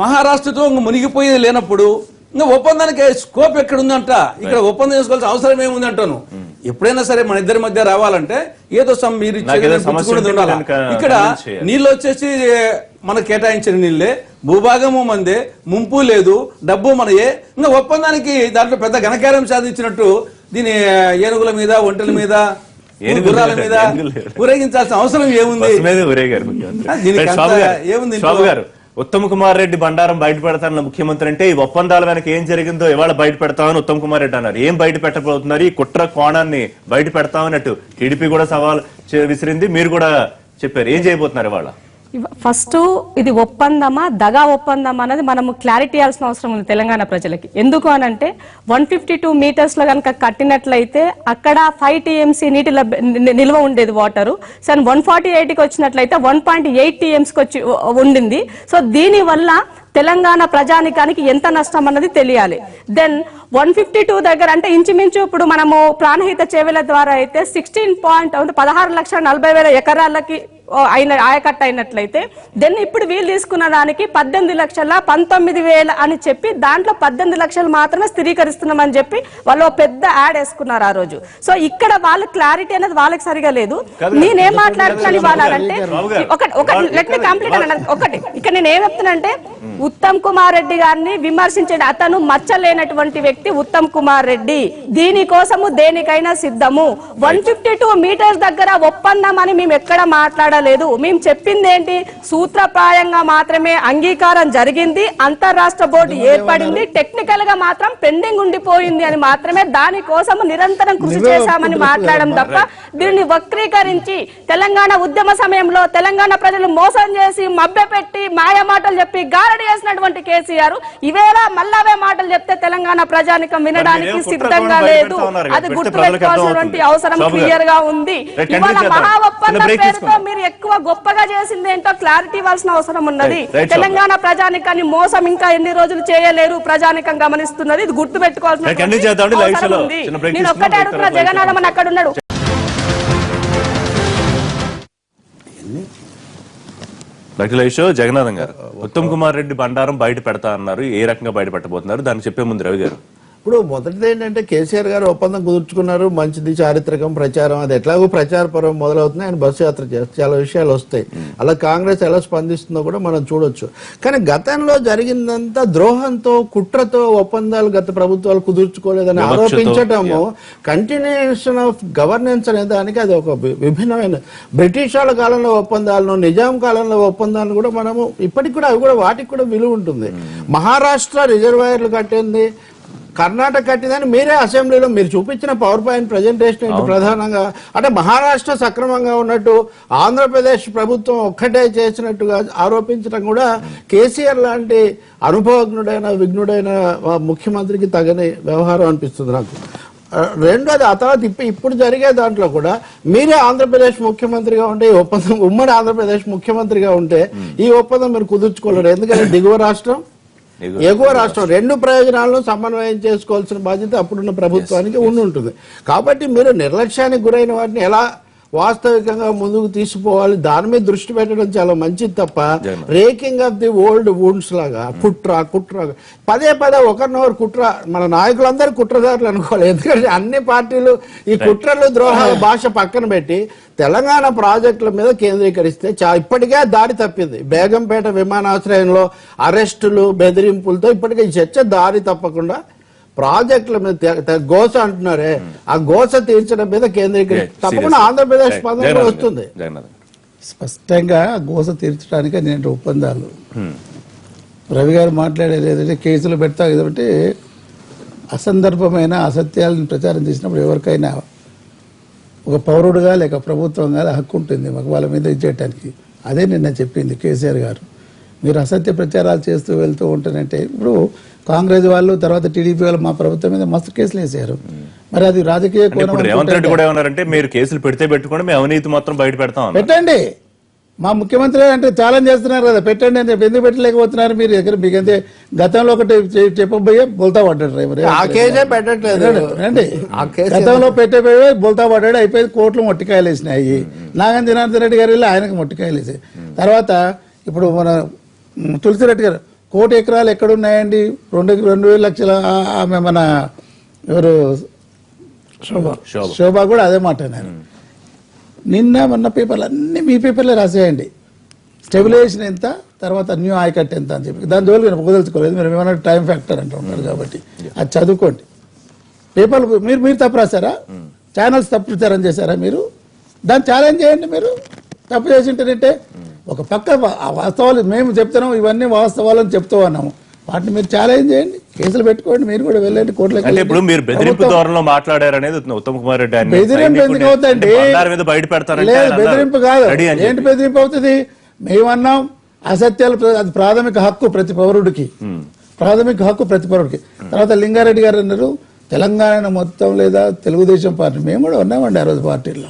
మహారాష్ట్రతో మునిగిపోయేది లేనప్పుడు ఇంకా ఒప్పందానికి స్కోప్ ఎక్కడ ఉందంట, ఇక్కడ ఒప్పందం చేసుకోవాల్సిన అవసరం ఏముంది అంటాను. ఎప్పుడైనా సరే మన ఇద్దరి మధ్య రావాలంటే ఏదో మీరు ఉండాలి. ఇక్కడ నీళ్ళు వచ్చేసి మనకు కేటాయించిన నీళ్ళే, భూభాగము మందే, ముంపు లేదు, డబ్బు మనయే. ఇంకా ఒప్పందానికి దాంట్లో పెద్ద ఘనకార్యం సాధించినట్టు దీని ఏనుగుల మీద, ఒంటెల మీద, గుర్రాల మీద ఊరేగించాల్సిన అవసరం ఏముంది? ఏముంది? ఉత్తమ్ కుమార్ రెడ్డి బండారం బయట పెడతారన్న ముఖ్యమంత్రి అంటే ఈ ఒప్పందాల వెనక ఏం జరిగిందో ఇవాళ బయట పెడతామని ఉత్తమ్ కుమార్ రెడ్డి అన్నారు. ఏం బయట పెట్టబోతున్నారు? ఈ కుట్ర కోణాన్ని బయట పెడతామన్నట్టు టీడీపీ కూడా సవాల్ విసిరింది, మీరు కూడా చెప్పారు. ఏం చేయబోతున్నారు ఇవాళ? ఫస్ట్ ఇది ఒప్పందమా దగా ఒప్పందమా అనేది మనము క్లారిటీ ఇవ్వాల్సిన అవసరం ఉంది తెలంగాణ ప్రజలకి. ఎందుకు అనంటే 152 మీటర్స్ లో కనుక కట్టినట్లయితే అక్కడ 5 TMC నీటి నిల్వ ఉండేది వాటరు. సో 148కి వచ్చినట్లయితే 1.8 TMCకి వచ్చి ఉండింది. సో దీని వల్ల తెలంగాణ ప్రజానికానికి ఎంత నష్టం అన్నది తెలియాలి. దెన్ 152 దగ్గర అంటే ఇంచుమించు ఇప్పుడు మనము ప్రాణహిత చేవెల ద్వారా అయితే 16,40,000 ఎకరాలకి ఆయకట్ట అయినట్లయితే దెన్ ఇప్పుడు వీళ్ళు తీసుకున్న దానికి 18,19,000 అని చెప్పి దాంట్లో 18 లక్షలు మాత్రమే స్థిరీకరిస్తున్నామని చెప్పి వాళ్ళు పెద్ద యాడ్ వేసుకున్నారు ఆ రోజు. సో ఇక్కడ వాళ్ళ క్లారిటీ అనేది వాళ్ళకి సరిగా లేదు. నేనేం మాట్లాడుతున్నాను ఇవ్వాలంటే లెట్ మీ కంప్లీట్ అన్నది ఒకటి. ఇక్కడ నేను ఏం చెప్తున్నానంటే ఉత్తమ్ కుమార్ రెడ్డి గారిని విమర్శించండి. అతను మచ్చలేనటువంటి వ్యక్తి ఉత్తమ్ కుమార్ రెడ్డి. దీనికోసము దేనికైనా సిద్ధము. 152 మీటర్స్ దగ్గర ఒప్పందం అని మేము ఎక్కడ మాట్లాడలేదు. మేము చెప్పింది ఏంటి? సూత్రప్రాయంగా మాత్రమే అంగీకారం జరిగింది, అంతర్రాష్ట్ర బోర్డు ఏర్పడింది, టెక్నికల్ గా మాత్రం పెండింగ్ ఉండిపోయింది అని మాత్రమే దానికోసం నిరంతరం కృషి చేశామని మాట్లాడడం తప్ప దీన్ని వక్రీకరించి తెలంగాణ ఉద్యమ సమయంలో తెలంగాణ ప్రజలు మోసం చేసి మభ్యపెట్టి మాయ మాటలు చెప్పి గారడి చేసినటువంటి కేసీఆర్ ఈవేళ మళ్ళావే మాటలు చెప్తే తెలంగాణ ప్రజానికం వినడానికి సిద్ధంగా లేదు. అది గుర్తుపెట్టుకోవాల్సినటువంటి అవసరం క్లియర్ గా ఉంది. ఇవాళ మహా ఒప్పందం పేరుతో మీరు ఎక్కువ గొప్పగా చేసింది ఏంటో క్లారిటీ ఇవ్వాల్సిన అవసరం ఉన్నది. తెలంగాణ ప్రజానికాన్ని మోసం ఇంకా ఎన్ని రోజులు చేయలేరు, ప్రజానికం గమనిస్తున్నది. ఇది గుర్తుపెట్టుకోవాల్సిన అవసరం ఉంది. నేను ఒక్కటే అడుగుతున్నా, జగన్నాథమని అక్కడ ఉన్నాడు. జగన్నాథం గారు, ఉత్తమ్ కుమార్ రెడ్డి బండారం బయట పెడతా అన్నారు. ఏ రకంగా బయట పెట్టబోతున్నారు దాన్ని చెప్పే ముందు రవి గారు, ఇప్పుడు మొదటిది ఏంటంటే కేసీఆర్ గారు ఒప్పందం కుదుర్చుకున్నారు, మంచిది, చారిత్రకం, ప్రచారం, అది ఎట్లాగో ప్రచార పర్వం మొదలవుతుంది, ఆయన బస్సు యాత్ర చేస్తారు, చాలా విషయాలు వస్తాయి. అలా కాంగ్రెస్ ఎలా స్పందిస్తుందో కూడా మనం చూడొచ్చు. కానీ గతంలో జరిగిందంతా ద్రోహంతో, కుట్రతో ఒప్పందాలు గత ప్రభుత్వాలు కుదుర్చుకోలేదని ఆరోపించటము కంటిన్యూషన్ ఆఫ్ గవర్నెన్స్ అనే దానికి అది ఒక విభిన్నమైన బ్రిటిష్ వాళ్ళ కాలంలో ఒప్పందాలను, నిజాం కాలంలో ఒప్పందాలను కూడా మనము ఇప్పటికి కూడా అవి కూడా వాటికి కూడా విలువ ఉంటుంది. మహారాష్ట్ర రిజర్వాయర్లు కట్టింది, కర్ణాటక కట్టిందని మీరే అసెంబ్లీలో మీరు చూపించిన పవర్ పాయింట్ ప్రజెంటేషన్ ఏంటి ప్రధానంగా అంటే మహారాష్ట్ర సక్రమంగా ఉన్నట్టు ఆంధ్రప్రదేశ్ ప్రభుత్వం ఒక్కటే చేసినట్టుగా ఆరోపించడం కూడా కేసీఆర్ లాంటి అనుభవజ్ఞుడైన విఘ్నుడైన ముఖ్యమంత్రికి తగని వ్యవహారం అనిపిస్తుంది నాకు. రెండోది, ఆ తర్వాత ఇప్పుడు జరిగే దాంట్లో కూడా మీరే ఆంధ్రప్రదేశ్ ముఖ్యమంత్రిగా ఉంటే ఈ ఒప్పందం, ఉమ్మడి ఆంధ్రప్రదేశ్ ముఖ్యమంత్రిగా ఉంటే ఈ ఒప్పందం మీరు కుదుర్చుకోలేరు. ఎందుకంటే దిగువ రాష్ట్రం, ఎగువ రాష్ట్రం రెండు ప్రయోజనాలను సమన్వయం చేసుకోవాల్సిన బాధ్యత అప్పుడున్న ప్రభుత్వానికి ఉంటుంది. కాబట్టి మీరు నిర్లక్ష్యానికి గురైన వాటిని ఎలా వాస్తవికంగా ముందుకు తీసుకుపోవాలి దాని మీద దృష్టి పెట్టడం చాలా మంచిది తప్ప రేకింగ్ ఆఫ్ ది ఓల్డ్ వూండ్స్ లాగా కుట్ర పదే ఒకరినొకరు కుట్ర, మన నాయకులందరూ కుట్రదారులు అనుకోవాలి. ఎందుకంటే అన్ని పార్టీలు ఈ కుట్రలు ద్రోహాల భాష పక్కన పెట్టి తెలంగాణ ప్రాజెక్టుల మీద కేంద్రీకరిస్తే ఇప్పటికే దారి తప్పింది. బేగంపేట విమానాశ్రయంలో అరెస్టులు, బెదిరింపులతో ఇప్పటికే ఈ చర్చ దారి తప్పకుండా ప్రాజెక్టుల మీద గోస అంటున్నారే, ఆ గోస తీర్చడం మీద కేంద్రీకరించి తప్పకుండా ఆంధ్రప్రదేశ్ పదవి వస్తుంది. స్పష్టంగా గోస తీర్చడానికి నేను ఒప్పందాలు రవి గారు మాట్లాడేది ఏదంటే కేసులు పెడతా ఏదంటే అసందర్భమైన అసత్యాలను ప్రచారం చేసినప్పుడు ఎవరికైనా ఒక పౌరుడుగా లేక ప్రభుత్వంగా హక్కు ఉంటుంది మాకు వాళ్ళ మీద ఇచ్చేయటానికి. అదే నిన్న చెప్పింది కేసీఆర్ గారు. మీరు అసత్య ప్రచారాలు చేస్తూ వెళ్తూ ఉంటానంటే ఇప్పుడు కాంగ్రెస్ వాళ్ళు తర్వాత టీడీపీ వాళ్ళు మా ప్రభుత్వం మీద మస్తు కేసులు వేసారు. మరి అది రాజకీయ రేవంత్ రెడ్డి కూడా ఏమన్నారంటే మీరు కేసులు పెడితే పెట్టుకోండి, మేము అవినీతి మాత్రం బయట పెడతాం. పెట్టండి, మా ముఖ్యమంత్రి అంటే ఛాలెంజ్ చేస్తున్నారు కదా, పెట్టండి అని చెప్పి ఎందుకు పెట్టలేకపోతున్నారు మీరు దగ్గర? మీకంతే గతంలో ఒకటి చెప్పబోయే బోల్తా పడ్డాడు డ్రైవర్. ఆ కేసే పెట్టట్లేదు అంటే ఆ కేసు గతంలో పెట్టబోయే బోల్తా పడ్డాడు, అయిపోయింది. కోట్లు మొట్టికాయలు వేసినాయి. నాగన్ జనార్దన్ రెడ్డి గారు వెళ్ళి ఆయనకు మొట్టికాయలు వేసాయి. తర్వాత ఇప్పుడు మన తులసిరెడ్డి గారు 1 కోటి ఎకరాలు ఎక్కడున్నాయండి? 2 లక్షల ఆమె మన ఎవరు శోభా కూడా అదే మాట అన్నారు. నిన్న మొన్న పేపర్లు అన్ని మీ పేపర్లే రాసేయండి. స్టెబిలైజేషన్ ఎంత, తర్వాత న్యూ ఆయకట్ ఎంత అని చెప్పి. దాని జోలికి నేను పొగదలుచుకోలేదు, మీరు ఏమన్నా టైం ఫ్యాక్టర్ అంటూ ఉంటారు కాబట్టి అది చదువుకోండి. పేపర్లు మీరు తప్పు రాశారా? ఛానల్స్ తప్పు ప్రచారం చేశారా మీరు? దాన్ని ఛాలెంజ్ చేయండి. మీరు తప్పు చేసింటేనంటే ఒక పక్క వాస్తవాలు మేము చెప్తున్నాం, ఇవన్నీ వాస్తవాలని చెప్తూ ఉన్నాము, వాటిని మీరు ఛాలెంజ్ చేయండి, కేసులు పెట్టుకోండి, మీరు కూడా వెళ్ళండి కోర్టులకు. అంటే ఇప్పుడు మీరు బెదిరింపు ధోరణిలో మాట్లాడారనేది ఉత్తమ్ కుమార్ రెడ్డి ఆయన బెదిరింపు ఎందుకు అవుతుందండి? మీద బయట పెడతారంటే లేదు, బెదిరింపు కాదు. ఏంటి బెదిరింపు అవుతుంది? మేమన్నాం అసత్యాలు, అది ప్రాథమిక హక్కు ప్రతి పౌరుడికి, ప్రాథమిక హక్కు ప్రతి పౌరుడికి. తర్వాత లింగారెడ్డి గారు అన్నారు తెలంగాణ మొత్తం లేదా తెలుగుదేశం పార్టీ, మేము కూడా ఉన్నామండి ఆ రోజు పార్టీలో.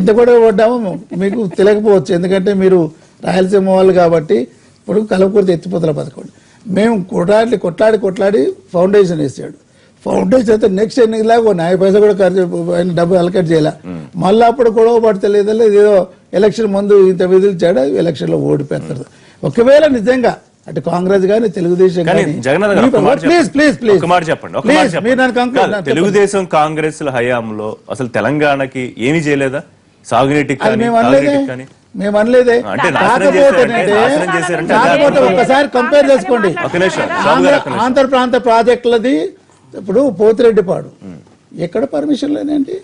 ఎంత కూడా పడ్డామో మీకు తెలియకపోవచ్చు, ఎందుకంటే మీరు రాయలసీమ వాళ్ళు కాబట్టి. ఇప్పుడు కలవకూడదు ఎత్తిపోతల పథకం మేము కొట్లాడి ఫౌండేషన్ వేసాడు. ఫౌండేషన్ అయితే నెక్స్ట్ ఎన్నికలాగా 50 పైసలు కూడా ఖర్చు, డబ్బు అలకట్ చేయాల. మళ్ళీ అప్పుడు గొడవ పడతలేదు, ఏదో ఎలక్షన్ ముందు ఇంత విధిల్చాడు, ఎలక్షన్ లో ఓడిపోతారు. ఒకవేళ నిజంగా అటు కాంగ్రెస్ గానీ తెలుగుదేశం తెలుగుదేశం కాంగ్రెస్ హయాంలో అసలు తెలంగాణకి ఏమి చేయలేదా? సాగునీటికి కానీ మేము అనలేదే. కాకపోతే ఒక్కసారి కంపేర్ చేసుకోండి. ఆంధ్ర ప్రాంత ప్రాజెక్టులది ఇప్పుడు పోతిరెడ్డిపాడు ఎక్కడ పర్మిషన్ లేదండి,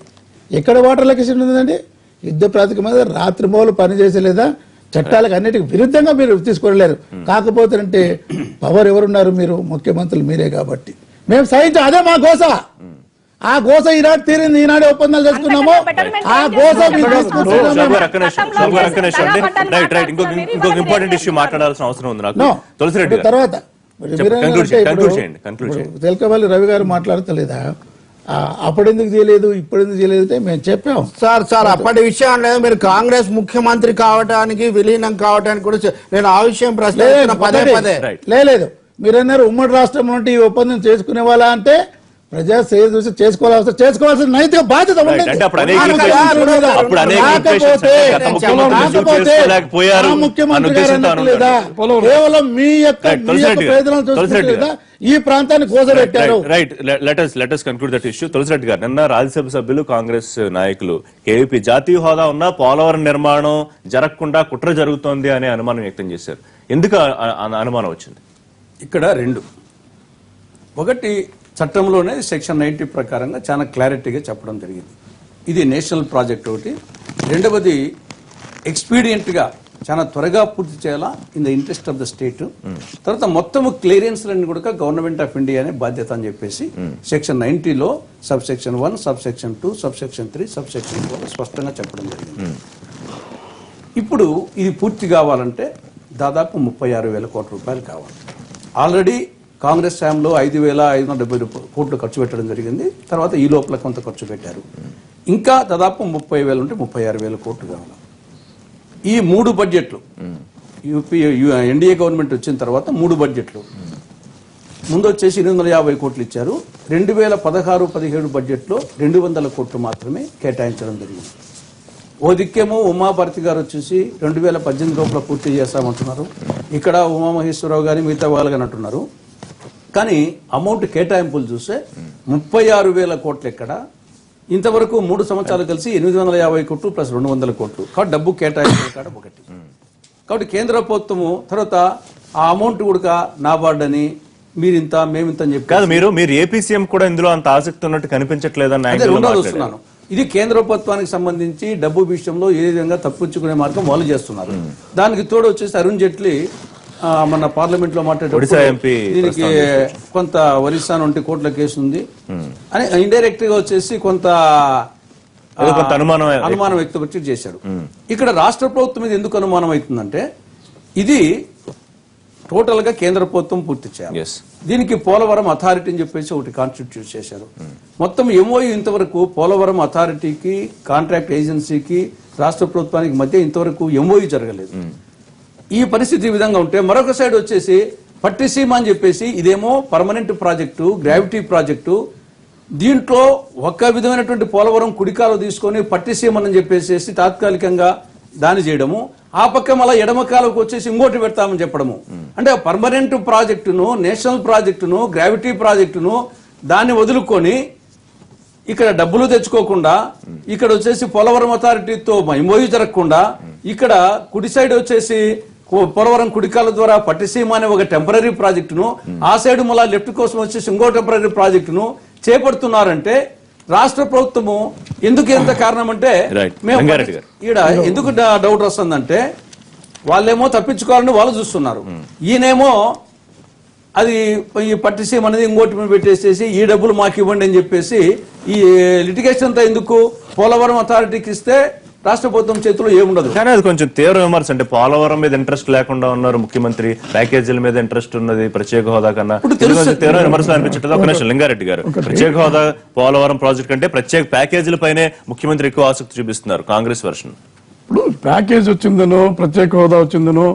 ఎక్కడ వాటర్ లొకేషన్ ఉందండి? యుద్ధ ప్రాతిక మీద రాత్రి మోలు పనిచేసలేదా? చట్టాలకు అన్నిటికి విరుద్ధంగా మీరు తీసుకోలేరు. కాకపోతే అంటే పవర్ ఎవరున్నారు? మీరు ముఖ్యమంత్రులు మీరే కాబట్టి మేము సహించాం. అదే మా గోస. ఆ గోస ఈనాడు తీరింది, ఈనాడే ఒప్పందాలు చేసుకున్నాము. ఆ గోస ఇంకొక ఇంపార్టెంట్ ఇష్యూ మాట్లాడాల్సిన అవసరం ఉంది నాకు. తులసిరెడ్డి తర్వాత తెలకపల్లి రవి గారు మాట్లాడతలేదా? అప్పుడు ఎందుకు చేయలేదు, ఇప్పుడు ఎందుకు చేయలేదు అంటే మేము చెప్పాం సార్ అప్పటి విషయం లేదు. మీరు కాంగ్రెస్ ముఖ్యమంత్రి కావడానికి, విలీనం కావడానికి కూడా నేను ఆ విషయం ప్రశ్న పదే లేదు. మీరన్నారు ఉమ్మడి రాష్ట్రం నుండి ఈ ఒప్పందం చేసుకునే వాళ్ళ అంటే ప్రజా సేవ చూసి చేసుకోవాల్సిన నైతిక బాధ్యత కేవలం మీ యొక్క ప్రయోజనాలు చూసుకోలేదా? ఈ ప్రాంతాన్ని కోసబెట్టారు. Right, let us conclude that issue. Tulasi Reddy గారు, నిన్న రాజ్యసభ సభ్యులు కాంగ్రెస్ నాయకులు కేవీపీ జాతీయ హోదా ఉన్న పోలవరం నిర్మాణం జరగకుండా కుట్ర జరుగుతోంది అనే అనుమానం వ్యక్తం చేశారు. ఎందుకు అనుమానం వచ్చింది? ఇక్కడ రెండు, ఒకటి చట్టంలోనే సెక్షన్ 90 ప్రకారంగా చాలా క్లారిటీగా చెప్పడం జరిగింది. ఇది నేషనల్ ప్రాజెక్ట్ ఒకటి. రెండవది ఎక్స్పీడియంట్గా చాలా త్వరగా పూర్తి చేయాలా in the interest of the state. తర్వాత మొత్తం క్లియరెన్స్లన్నీ కూడా గవర్నమెంట్ ఆఫ్ ఇండియా అనే బాధ్యత అని చెప్పేసి సెక్షన్ 90లో సబ్సెక్షన్ 1, సబ్సెక్షన్ 2, సబ్సెక్షన్ 3, సబ్సెక్షన్ 4 స్పష్టంగా చెప్పడం జరిగింది. ఇప్పుడు ఇది పూర్తి కావాలంటే దాదాపు 36,000 కోట్ల రూపాయలు కావాలి. ఆల్రెడీ కాంగ్రెస్ హయాంలో 5,570 కోట్లు ఖర్చు పెట్టడం జరిగింది. తర్వాత ఈ లోపల కొంత ఖర్చు పెట్టారు. ఇంకా దాదాపు 30,000 ఉంటే 36,000 కోట్లు కావాలి. ఈ 3 బడ్జెట్లు ఎన్డీఏ గవర్నమెంట్ వచ్చిన తర్వాత 3 బడ్జెట్లు ముందు వచ్చేసి 850 కోట్లు ఇచ్చారు. 2016-17 బడ్జెట్లో 200 కోట్లు మాత్రమే కేటాయించడం జరిగింది. ఓ దిక్కేమో ఉమాభారతి గారు వచ్చేసి 2018 లోపల పూర్తి చేస్తామంటున్నారు. ఇక్కడ ఉమామహేశ్వరరావు గారి మిగతా వాళ్ళని అంటున్నారు. కానీ అమౌంట్ కేటాయింపులు చూస్తే 36,000 కోట్లు ఎక్కడ? ఇంతవరకు 3 సంవత్సరాలు కలిసి 850 కోట్లు ప్లస్ 200 కోట్లు. కాబట్టి డబ్బు కేటాయింపులు కాడ ఒకటి. కాబట్టి కేంద్ర ప్రభుత్వము తర్వాత ఆ అమౌంట్ కూడా నాబార్డ్ అని మీరింత మేమింత అని చెప్పి కాదు. మీరు ఏపీ సీఎం కూడా ఇందులో అంత ఆసక్తి ఉన్నట్టు కనిపించట్లేదని చూస్తున్నాను. ఇది కేంద్ర ప్రభుత్వానికి సంబంధించి డబ్బు విషయంలో ఏ విధంగా తప్పించుకునే మార్గం వాళ్ళు చేస్తున్నారు. దానికి తోడు వచ్చేసి అరుణ్ జైట్లీ మన పార్లమెంట్ లో మాట్లాడేటప్పుడు దీనికి కొంత ఒరిస్సా నుండి కోట్ల కేసు ఉంది అని ఇండైరెక్ట్ గా వచ్చేసి కొంత అనుమానం వ్యక్తపరిచి చేశాడు. ఇక్కడ రాష్ట్ర ప్రభుత్వం మీద ఎందుకు అనుమానం అవుతుందంటే ఇది టోటల్ గా కేంద్ర ప్రభుత్వం పూర్తి చేయాలి. Yes. దీనికి పోలవరం అథారిటీ అని చెప్పేసి ఒకటి కాన్స్టిట్యూట్ చేశారు. మొత్తం ఎంఓయూ ఇంతవరకు పోలవరం అథారిటీకి కాంట్రాక్ట్ ఏజెన్సీకి రాష్ట్ర ప్రభుత్వానికి మధ్య ఇంతవరకు ఎంఓయూ జరగలేదు. ఈ పరిస్థితి ఈ విధంగా ఉంటే మరొక సైడ్ వచ్చేసి పట్టిసీమ అని చెప్పేసి ఇదేమో పర్మనెంట్ ప్రాజెక్టు, గ్రావిటీ ప్రాజెక్టు. దీంట్లో ఒక్క విధమైనటువంటి పోలవరం కుడికాలు తీసుకొని పట్టిసీమని చెప్పేసి తాత్కాలికంగా దాని చేయడము, ఆ పక్క మళ్ళీ ఎడమకాలకు వచ్చేసి ఇంకోటి పెడతామని చెప్పడము. అంటే పర్మనెంట్ ప్రాజెక్టును, నేషనల్ ప్రాజెక్టును, గ్రావిటీ ప్రాజెక్టును దాన్ని వదులుకొని ఇక్కడ డబ్బులు తెచ్చుకోకుండా, ఇక్కడ వచ్చేసి పోలవరం అథారిటీతో ఎంఓయూ జరగకుండా, ఇక్కడ కుడి సైడ్ వచ్చేసి పోలవరం కుడికాల ద్వారా పట్టిసీమ అనే ఒక టెంపరీ ప్రాజెక్టును, ఆ సైడ్ మళ్ళా లెఫ్ట్ కోసం వచ్చేసి ఇంకో టెంపరీ ప్రాజెక్టును చేపడుతున్నారంటే రాష్ట్ర ప్రభుత్వము ఎందుకు ఎంత కారణం అంటే మేము ఈడ ఎందుకు డౌట్ వస్తుందంటే వాళ్ళేమో తప్పించుకోవాలని వాళ్ళు చూస్తున్నారు, ఈయనేమో అది ఈ పట్టిసీమ అనేది ఇంకోటి మీద పెట్టేసేసి ఈ డబ్బులు మాకు ఇవ్వండి అని చెప్పేసి ఈ లిటిగేషన్ అంతా ఎందుకు పోలవరం అథారిటీకి ఇస్తే రాష్ట్ర ప్రభుత్వం చేతిలో ఏముండదు. కానీ అది కొంచెం తీవ్ర విమర్శ. అంటే పోలవరం మీద ఇంట్రెస్ట్ లేకుండా ఉన్నారు ముఖ్యమంత్రి, ప్యాకేజీల మీద ఇంట్రెస్ట్ ఉన్నది ప్రత్యేక హోదా కన్నా. తీవ్ర విమర్శలు అనిపించట్లేదు. ఒక నిమిషం లింగారెడ్డి గారు, ప్రత్యేక హోదా పోలవరం ప్రాజెక్ట్ అంటే ప్రత్యేక ప్యాకేజీల పైనే ముఖ్యమంత్రి ఎక్కువ ఆసక్తి చూపిస్తున్నారు కాంగ్రెస్ వర్షన్. ఇప్పుడు ప్యాకేజ్ వచ్చిందనో ప్రత్యేక హోదా వచ్చిందనో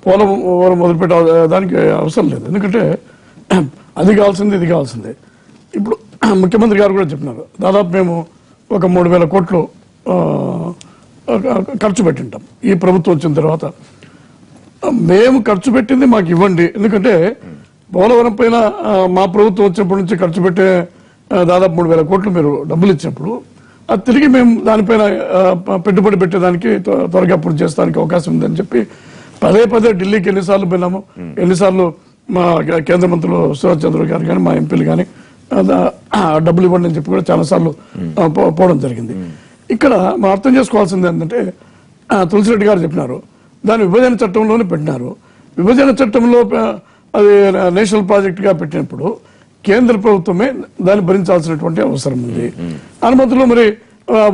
పోలవరం మొదలుపెట్టే దానికి అవసరం లేదు. ఎందుకంటే అది కావాల్సింది ఇది కావాల్సిందే. ఇప్పుడు ముఖ్యమంత్రి గారు కూడా చెప్పినారు, దాదాపు మేము ఒక 3,000 కోట్లు ఖర్చు పెట్టింటాం ఈ ప్రభుత్వం వచ్చిన తర్వాత. మేము ఖర్చు పెట్టింది మాకు ఇవ్వండి. ఎందుకంటే పోలవరం పైన మా ప్రభుత్వం వచ్చినప్పటి నుంచి ఖర్చు పెట్టే దాదాపు 3,000 కోట్లు మీరు డబ్బులు ఇచ్చినప్పుడు అది తిరిగి మేము దానిపైన పెట్టుబడి పెట్టేదానికి త్వరగా పూర్తి చేస్తానికి అవకాశం ఉందని చెప్పి పదే ఢిల్లీకి ఎన్నిసార్లు పోయినాము, ఎన్నిసార్లు మా కేంద్ర మంత్రులు సురేష్ చంద్ర గారు కానీ మా ఎంపీలు కానీ డబ్బులు ఇవ్వండి అని చెప్పి కూడా చాలాసార్లు పోవడం జరిగింది. ఇక్కడ మనం అర్థం చేసుకోవాల్సింది ఏంటంటే తులసిరెడ్డి గారు చెప్పినారు, దాన్ని విభజన చట్టంలోనే పెట్టినారు. విభజన చట్టంలో అది నేషనల్ ప్రాజెక్టుగా పెట్టినప్పుడు కేంద్ర ప్రభుత్వమే దాన్ని భరించాల్సినటువంటి అవసరం ఉంది. అనుమతులు మరి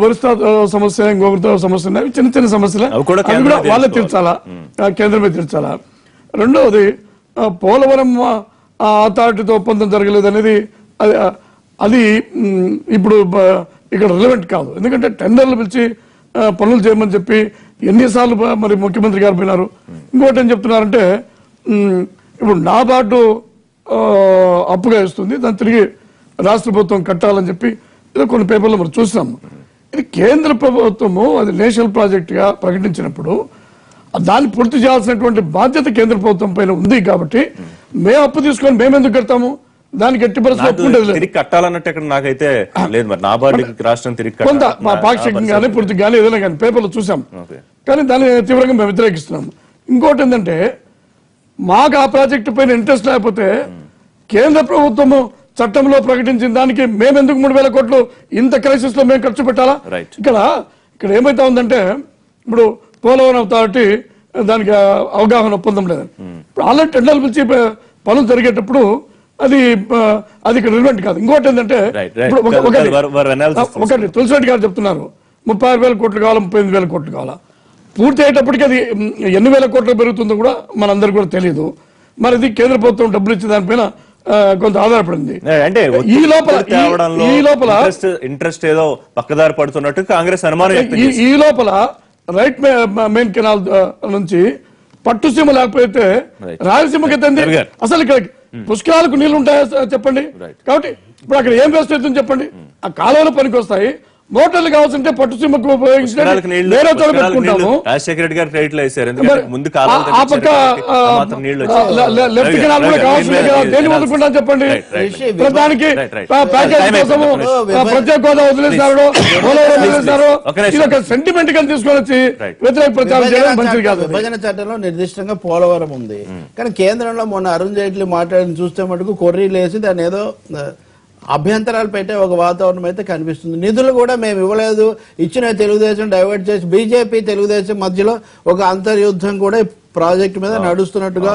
వరిష్ట సమస్య, ఇంకొకరితో సమస్య ఉన్నాయి, చిన్న సమస్యలు అవి కూడా వాళ్ళే తీర్చాలా, కేంద్రమే తీర్చాలా. రెండవది పోలవరం అథారిటీతో ఒప్పందం జరగలేదు అనేది అది ఇప్పుడు ఇక్కడ రిలవెంట్ కాదు. ఎందుకంటే టెండర్లు పిలిచి పనులు చేయమని చెప్పి ఎన్నిసార్లు మరి ముఖ్యమంత్రి గారు పోయినారు. ఇంకోటి ఏం చెప్తున్నారంటే ఇప్పుడు నాబార్డు అప్పుగా ఇస్తుంది, దాన్ని తిరిగి రాష్ట్ర ప్రభుత్వం కట్టాలని చెప్పి ఏదో కొన్ని పేపర్లు మనం చూసాము. ఇది కేంద్ర ప్రభుత్వము అది నేషనల్ ప్రాజెక్ట్ గా ప్రకటించినప్పుడు దాన్ని పూర్తి చేయాల్సినటువంటి బాధ్యత కేంద్ర ప్రభుత్వం పైన ఉంది. కాబట్టి మేము అప్పు తీసుకొని మేమెందుకు కడతాము, దానికి ఎట్టి పరిస్థితి తిరిగి కట్టాలన్నట్టు ఇక్కడ నాకైతే లేదు. మరి నాబార్డుకి రాష్ట్రం తిరిగి కొంత పాక్షికంగానే పూర్తి కానీ ఏదైనా కానీ పేపర్లు చూసాం, కానీ దాన్ని తీవ్రంగా మేము వ్యతిరేకిస్తున్నాము. ఇంకోటి ఏంటంటే మాకు ఆ ప్రాజెక్టు పైన ఇంట్రెస్ట్ లేకపోతే కేంద్ర ప్రభుత్వము చట్టంలో ప్రకటించిన దానికి మేమెందుకు 3,000 కోట్లు ఇంత క్రైసిస్ లో మేము ఖర్చు పెట్టాలా? ఇక్కడ ఏమైతా ఉందంటే ఇప్పుడు పోలవరం అథారిటీ దానికి అవగాహన ఒప్పందం లేదని ఇప్పుడు ఆల్రెడీ టెండర్లు పిలిచి పనులు జరిగేటప్పుడు అది ఇక్కడ రిలవెంట్ కాదు. ఇంకోటి ఏంటంటే ఒకటి తులసిరెడ్డి గారు చెప్తున్నారు 36,000 కోట్లు కావాలా, 38,000 కోట్లు కావాలా. పూర్తి అయ్యేటప్పటికి అది ఎన్ని వేల కోట్లు పెరుగుతుందో కూడా మనందరికీ కూడా తెలియదు. మరి ఇది కేంద్ర ప్రభుత్వం డబ్బులు ఇచ్చే దానిపైన కొంత ఆధారపడింది. అంటే ఈ లోపల ఇంట్రెస్ట్ ఏదో పక్కదారి పడుతున్నట్టు కాంగ్రెస్ అనుమానం. ఈ లోపల రైట్ మెయిన్ కెనాల్ నుంచి పట్టుసీమ లేకపోతే రాయలసీమకి ఎత్తండి. అసలు ఇక్కడ పుష్కరాలకు నీళ్లు ఉంటాయా చెప్పండి. కాబట్టి ఇప్పుడు అక్కడ ఏం వేస్ట్ అవుతుంది చెప్పండి. ఆ కాలువలు పనికి వస్తాయి, మోటార్లు కావాల్సింటే పట్టుసీమకు వేరే చోట పెట్టుకుంటాము. లెఫ్ట్ కెనాల్ కూడా కావాల్సిందే కదా, దేన్ని వదులుకుంటాం చెప్పండి. ప్రధానికి ప్యాకేజ్ కోసము ప్రత్యేక హోదా వదిలేసినారు, వదిలేసినారు. ఇది ఒక సెంటిమెంట్ గా తీసుకొని వచ్చి వ్యతిరేక ప్రచారం చేయడం మంచిది కాదు. విభజన చట్టంలో నిర్దిష్టంగా పోలవరం ఉంది, కానీ కేంద్రంలో మొన్న అరుణ్ జైట్లీ మాట్లాడిన చూస్తే మటుకు కొర్రీలు వేసి దాన్ని ఏదో అభ్యంతరాలు పెట్టే ఒక వాతావరణం అయితే కనిపిస్తుంది. నిధులు కూడా మేము ఇవ్వలేదు, ఇచ్చిన తెలుగుదేశం డైవర్ట్ చేసి బీజేపీ తెలుగుదేశం మధ్యలో ఒక అంతర్యుద్ధం కూడా ప్రాజెక్టు మీద నడుస్తున్నట్టుగా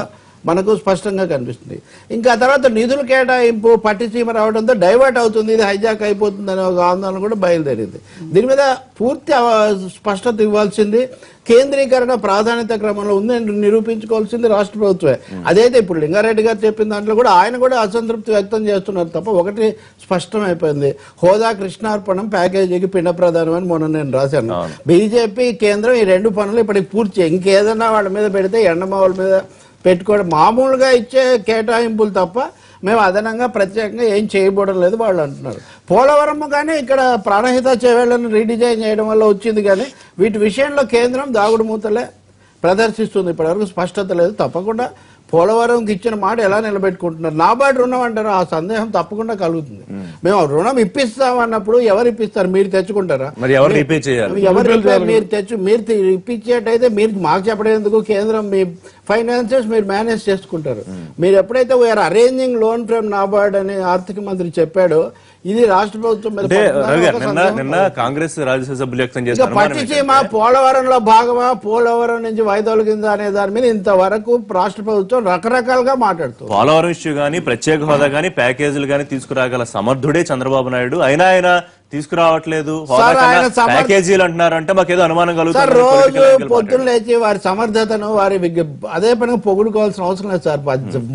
మనకు స్పష్టంగా కనిపిస్తుంది. ఇంకా తర్వాత నిధుల కేటాయింపు పట్టిసీమ రావడంతో డైవర్ట్ అవుతుంది, ఇది హైజాక్ అయిపోతుంది అనే ఒక ఆందోళన కూడా బయలుదేరింది. దీని మీద పూర్తి స్పష్టత ఇవ్వాల్సింది, కేంద్రీకరణ ప్రాధాన్యత క్రమంలో ఉందని నిరూపించుకోవాల్సింది రాష్ట్ర ప్రభుత్వమే. అదైతే ఇప్పుడు లింగారెడ్డి గారు చెప్పిన దాంట్లో కూడా ఆయన కూడా అసంతృప్తి వ్యక్తం చేస్తున్నారు తప్ప ఒకటి స్పష్టమైపోయింది, హోదా కృష్ణార్పణం ప్యాకేజీకి పిండ ప్రధానం అని మొన్న నేను రాశాను. బీజేపీ కేంద్రం ఈ రెండు పనులు ఇప్పటికి పూర్తి చేయి, ఇంకేదన్నా వాళ్ళ మీద పెడితే ఎండమావుల మీద పెట్టుకోవడం, మామూలుగా ఇచ్చే కేటాయింపులు తప్ప మేము అదనంగా ప్రత్యేకంగా ఏం చేయబోవడం లేదు వాళ్ళు అంటున్నారు. పోలవరం కానీ ఇక్కడ ప్రాణహిత చేవేళ్లను రీడిజైన్ చేయడం వల్ల వచ్చింది, కానీ వీటి విషయంలో కేంద్రం దాగుడు మూతలే ప్రదర్శిస్తుంది. ఇప్పటివరకు స్పష్టత లేదు. తప్పకుండా పోలవరంకి ఇచ్చిన మాట ఎలా నిలబెట్టుకుంటున్నారు, నాబార్డు రుణం అంటారు, ఆ సందేహం తప్పకుండా కలుగుతుంది. మేము రుణం ఇప్పిస్తాం అన్నప్పుడు ఎవరు ఇప్పిస్తారు, మీరు తెచ్చుకుంటారా? మరి ఎవరు రిపే చేయాలి? మీరు ఇప్పించేటైతే మీరు మాకు చెప్పడేందుకు, కేంద్రం మీ ఫైనాన్సెస్ మీరు మేనేజ్ చేసుకుంటారు. మీరు ఎప్పుడైతే we are arranging loan from NABARD అని ఆర్థిక మంత్రి చెప్పాడో, ఇది రాష్ట్ర ప్రభుత్వం నిన్న కాంగ్రెస్ రాజ్యసభ సభ్యులు వ్యక్తం చేశారు, పట్టిసీమ పోలవరంలో భాగమా, పోలవరం నుంచి వైదొలిగిందా అనే దాని మీద ఇంతవరకు రాష్ట్ర ప్రభుత్వం రకరకాలుగా మాట్లాడుతుంది. పోలవరం ఇష్యూ గానీ, ప్రత్యేక హోదా గానీ, ప్యాకేజీలు గానీ తీసుకురాగల సమర్థుడే చంద్రబాబు నాయుడు. అయినా ఆయన తీసుకురావట్లేదు, ప్యాకేజీలు అంటున్నారు అంటే మాకేదో అనుమానం కలుగుతుంది. రోజు పొద్దున్న లేచి వారి సమర్థతను వారి అదే పనిగా పొగుడుకోవాల్సిన అవసరం లేదు సార్.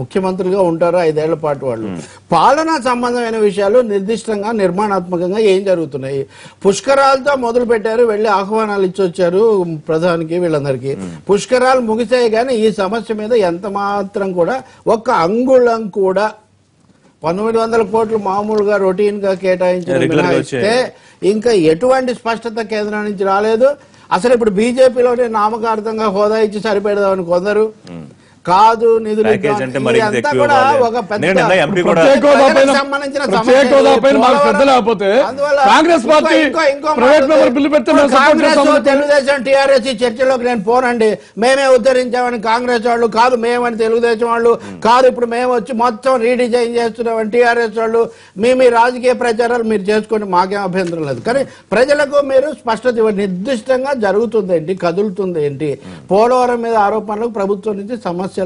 ముఖ్యమంత్రిగా ఉంటారు 5 ఏళ్ల పాటు, వాళ్ళు పాలనా సంబంధమైన విషయాలు నిర్దిష్టంగా నిర్మాణాత్మకంగా ఏం జరుగుతున్నాయి, పుష్కరాలతో మొదలు పెట్టారు, వెళ్ళి ఆహ్వానాలు ఇచ్చొచ్చారు ప్రధానికి వీళ్ళందరికీ. పుష్కరాలు ముగిసాయి కానీ ఈ సమస్య మీద ఎంత మాత్రం కూడా ఒక్క అంగుళం కూడా 1900 కోట్లు మామూలుగా రొటీన్ గా కేటాయించిన ఇంకా ఎటువంటి స్పష్టత కేంద్రం నుంచి రాలేదు. అసలు ఇప్పుడు బీజేపీలోనే నామకార్థంగా హోదా ఇచ్చి సరిపెడదామని కొందరు, కాదు నిధులు తెలుగుదేశం టీఆర్ఎస్ చర్చలోకి నేను పోనండి, మేమే ఉద్ధరించామని కాంగ్రెస్ వాళ్ళు, కాదు మేమని తెలుగుదేశం వాళ్ళు, కాదు ఇప్పుడు మేము వచ్చి మొత్తం రీడిజైన్ చేస్తున్నామని టీఆర్ఎస్ వాళ్ళు, మీ రాజకీయ ప్రచారాలు మీరు చేసుకోండి, మాకేం అభ్యంతరం లేదు. కానీ ప్రజలకు మీరు స్పష్టత ఇవ్వండి, నిర్దిష్టంగా జరుగుతుంది ఏంటి, కదులుతుంది ఏంటి, పోలవరం మీద ఆరోపణలకు ప్రభుత్వం నుంచి సమస్యలకు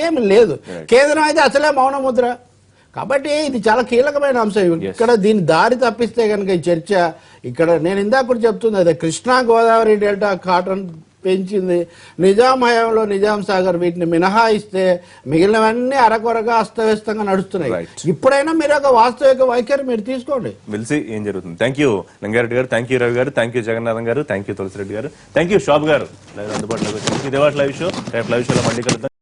ఏమి లేదు. కేంద్రం అయితే అసలే మౌనముద్ర. కాబట్టి ఇది చాలా కీలకమైన అంశం. ఇక్కడ దీన్ని దారి తప్పిస్తే కనుక ఈ చర్చ ఇక్కడ నేను ఇందాక కూడా చెప్తుంది, అదే కృష్ణా గోదావరి డెల్టా కాటన్ పెంచింది నిజాం హయాంలో, నిజాం సాగర్, వీటిని మినహాయిస్తే మిగిలినవన్నీ అరకొరగా అస్తవ్యస్తంగా నడుస్తున్నాయి. ఇప్పుడైనా మీరు ఒక వాస్తవిక వైఖరి మీరు తీసుకోండి, తెలిసి ఏం జరుగుతుంది. థ్యాంక్ యూ లింగారెడ్డి గారు, థ్యాంక్ యూ రవి గారు, థ్యాంక్ యూ జగన్నాథం గారు, థ్యాంక్ యూ తులసిరెడ్డి గారు, థ్యాంక్ యూ షాబ్ గారు. లైవ్ అందుబాటులోకి వచ్చింది. ఇదే లైవ్ షో, రేపు లైవ్ షోలో మళ్ళీ కలుద్దాం.